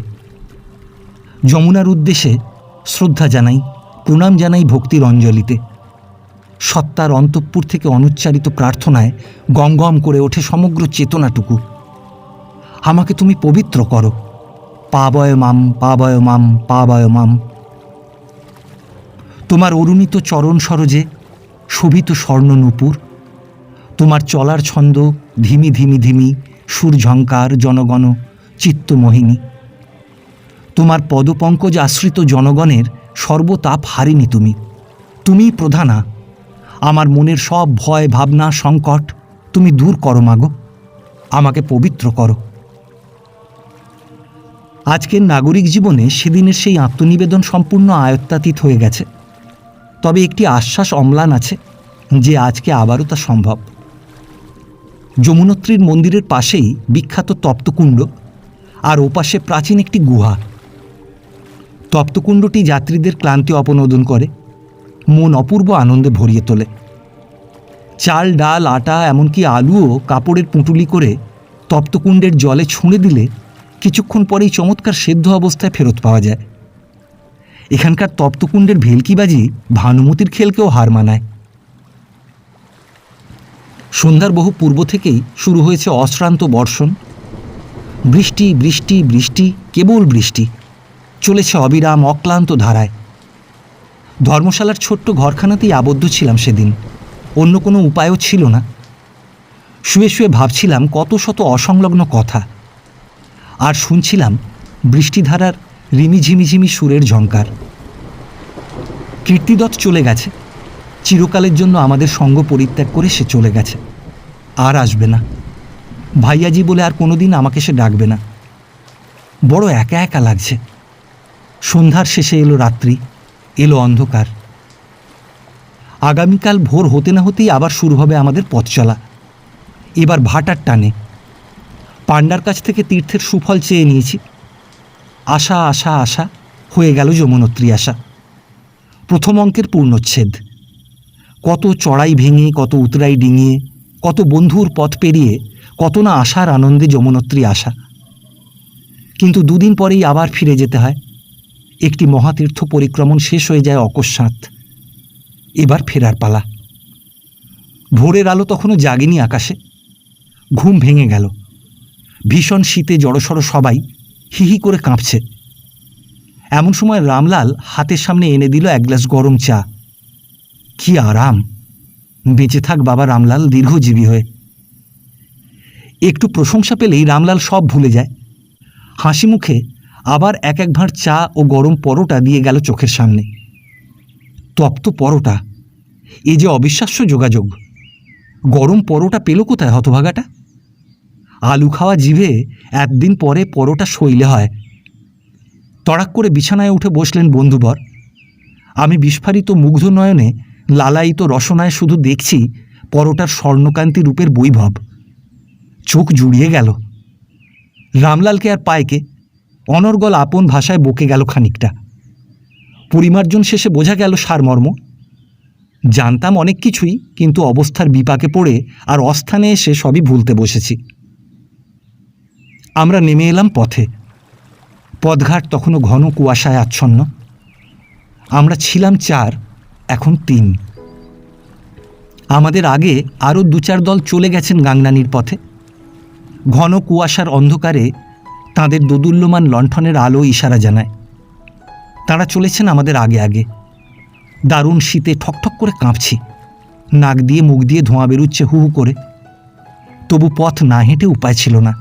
যমুনার উদ্দেশ্যে শ্রদ্ধা জানাই, প্রণাম জানাই ভক্তির অঞ্জলিতে। সত্তার অন্তঃপুর থেকে অনুচ্চারিত প্রার্থনায় গমগম করে ওঠে সমগ্র চেতনাটুকু। আমাকে তুমি পবিত্র করো, পাবয় মাম, পাবয় মাম, পাবয় মাম। তোমার অরুণিত চরণ সরোজে শোভিত স্বর্ণ নূপুর, তোমার চলার ছন্দ ধিমি ধিমি ধিমি সুর ঝঙ্কার জনগণ চিত্তমোহিনী। তোমার পদপঙ্কজ আশ্রিত জনগণের সর্বতাপ হারিনি তুমি। তুমিই প্রধানা। আমার মনের সব ভয় ভাবনা সংকট তুমি দূর করো মাগো, আমাকে পবিত্র করো। আজকের নাগরিক জীবনে সেদিনের সেই আত্মনিবেদন সম্পূর্ণ আয়ত্তাতীত হয়ে গেছে। তবে একটি আশ্বাস অম্লান আছে যে আজকে আবারও তা সম্ভব। যমুনোত্রীর মন্দিরের পাশেই বিখ্যাত তপ্তকুণ্ড, আর ওপাশে প্রাচীন একটি গুহা। তপ্তকুণ্ডটি যাত্রীদের ক্লান্তি অপনোদন করে, মন অপূর্ব আনন্দে ভরিয়ে তোলে। চাল, ডাল, আটা, এমনকি আলুও কাপড়ের পুঁটুলি করে তপ্তকুণ্ডের জলে ছুঁড়ে দিলে কিছুক্ষণ পরেই চমৎকার সেদ্ধ অবস্থায় ফেরত পাওয়া যায়। এখানকার তপ্তকুণ্ডের ভেলকিবাজি ভানুমতির খেলকেও হার মানায়। সন্ধ্যার বহু পূর্ব থেকেই শুরু হয়েছে অশ্রান্ত বর্ষণ। বৃষ্টি, বৃষ্টি, বৃষ্টি, কেবল বৃষ্টি চলেছে অবিরাম অক্লান্ত ধারায়। ধর্মশালার ছোট্ট ঘরখানাতেই আবদ্ধ ছিলাম সেদিন, অন্য কোনো উপায়ও ছিল না। শুয়ে শুয়ে ভাবছিলাম কত শত অসংলগ্ন কথা, আর শুনছিলাম বৃষ্টিধারার রিমিঝিমিঝিমি সুরের ঝঙ্কার। কীর্তিদত্ত চলে গেছে, চিরকালের জন্য আমাদের সঙ্গ পরিত্যাগ করে সে চলে গেছে, আর আসবে না। ভাইয়াজি বলে আর কোনোদিন আমাকে সে ডাকবে না। বড় একা একা লাগছে। সন্ধ্যার শেষে এলো রাত্রি, এলো অন্ধকার। আগামীকাল ভোর হতে না হতেই আবার শুরু হবে আমাদের পথ চলা, এবার ভাটার টানে। পাণ্ডার কাছ থেকে তীর্থের সুফল চেয়ে নিয়েছি। আশা আশা আশা হয়ে গেল যমুনোত্রী আশা। প্রথম অঙ্কের পূর্ণচ্ছেদ। কত চড়াই ভেঙে, কত উতরাই ডিঙিয়ে, কত বন্ধুর পথ পেরিয়ে, কত না আশার আনন্দে যমুনোত্রী আশা। কিন্তু দুদিন পরেই আবার ফিরে যেতে হয়। একটি মহাতীর্থ পরিক্রমণ শেষ হয়ে যায় অকস্মাৎ। এবার ফেরার পালা। ভোরের আলো তখনও জাগেনি আকাশে। ঘুম ভেঙে গেল। ভীষণ শীতে জড়সড় সবাই হিহি করে কাঁপছে। এমন সময় রামলাল হাতের সামনে এনে দিল এক গ্লাস গরম চা। কি আরাম! বেঁচে থাক বাবা রামলাল, দীর্ঘজীবী হয়ে। একটু প্রশংসা পেলেই রামলাল সব ভুলে যায়। হাসি মুখে আবার এক এক ভাঁড় চা ও গরম পরোটা দিয়ে গেল চোখের সামনে। তপ্ত পরোটা, এ যে অবিশ্বাস্য যোগাযোগ। গরম পরোটা পেল কোথায় হতভাগাটা? আলু খাওয়া জিভে একদিন পরে পরোটা সইলে হয়। তড়াক করে বিছানায় উঠে বসলেন বন্ধুবর। আমি বিস্ফারিত মুগ্ধ নয়নে, লালায়িত রসনায় শুধু দেখছি পরোটার স্বর্ণকান্তি রূপের বৈভব। চোখ জুড়িয়ে গেল। রামলালকে আর পায়কে অনর্গল আপন ভাষায় বকে গেল খানিকটা। পরিমার্জন শেষে বোঝা গেল সারমর্ম। জানতাম অনেক কিছুই, কিন্তু অবস্থার বিপাকে পড়ে আর অস্থানে এসে সবই ভুলতে বসেছি। আমরা নেমে এলাম পথে। পথঘাট তখনও ঘন কুয়াশায় আচ্ছন্ন। আমরা ছিলাম 4, এখন 3। আমাদের আগে আরও 2-4 দল চলে গেছেন গাংনানির পথে। ঘন কুয়াশার অন্ধকারে তাঁদের দোদুল্যমান লণ্ঠনের আলো ইশারা জানায়। তাঁরা চলেছেন আমাদের আগে আগে। দারুণ শীতে ঠকঠক করে কাঁপছি। নাক দিয়ে মুখ দিয়ে ধোঁয়া বেরুচ্ছে হু হু করে। তবু পথ না হেঁটে উপায় ছিল না।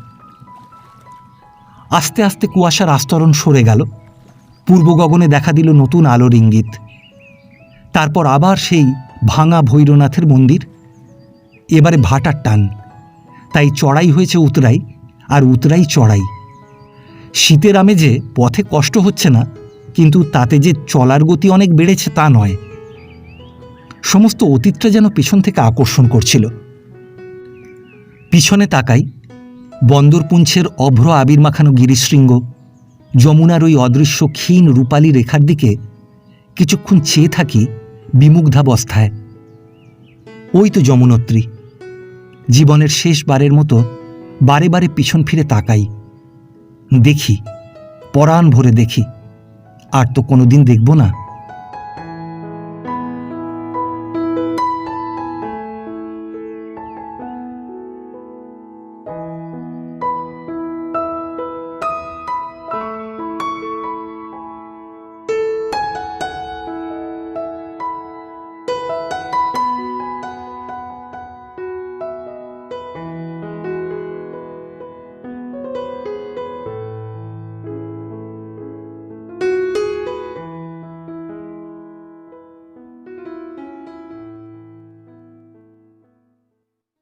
আস্তে আস্তে কুয়াশার আস্তরণ সরে গেল। পূর্ব গগনে দেখা দিল নতুন আলোর ইঙ্গিত। তারপর আবার সেই ভাঙা ভৈরনাথের মন্দির। এবারে ভাটার টান, তাই চড়াই হয়েছে উতরাই, আর উতরাই চড়াই। শীতের আমেজে পথে কষ্ট হচ্ছে না, কিন্তু তাতে যে চলার গতি অনেক বেড়েছে তা নয়। সমস্ত অতীতটা যেন পিছন থেকে আকর্ষণ করছিল। পিছনে তাকাই, বন্দরপুঞ্ছের অভ্র আবির মাখানো গিরিশৃঙ্গ, যমুনার ওই অদৃশ্য ক্ষীণ রূপালী রেখার দিকে কিছুক্ষণ চেয়ে থাকি বিমুগ্ধাবস্থায়। ওই তো যমুনোত্রী। জীবনের শেষবারের মতো বারে বারে পিছন ফিরে তাকাই, দেখি, পরাণ ভরে দেখি। আর তো কোনোদিন দেখব না।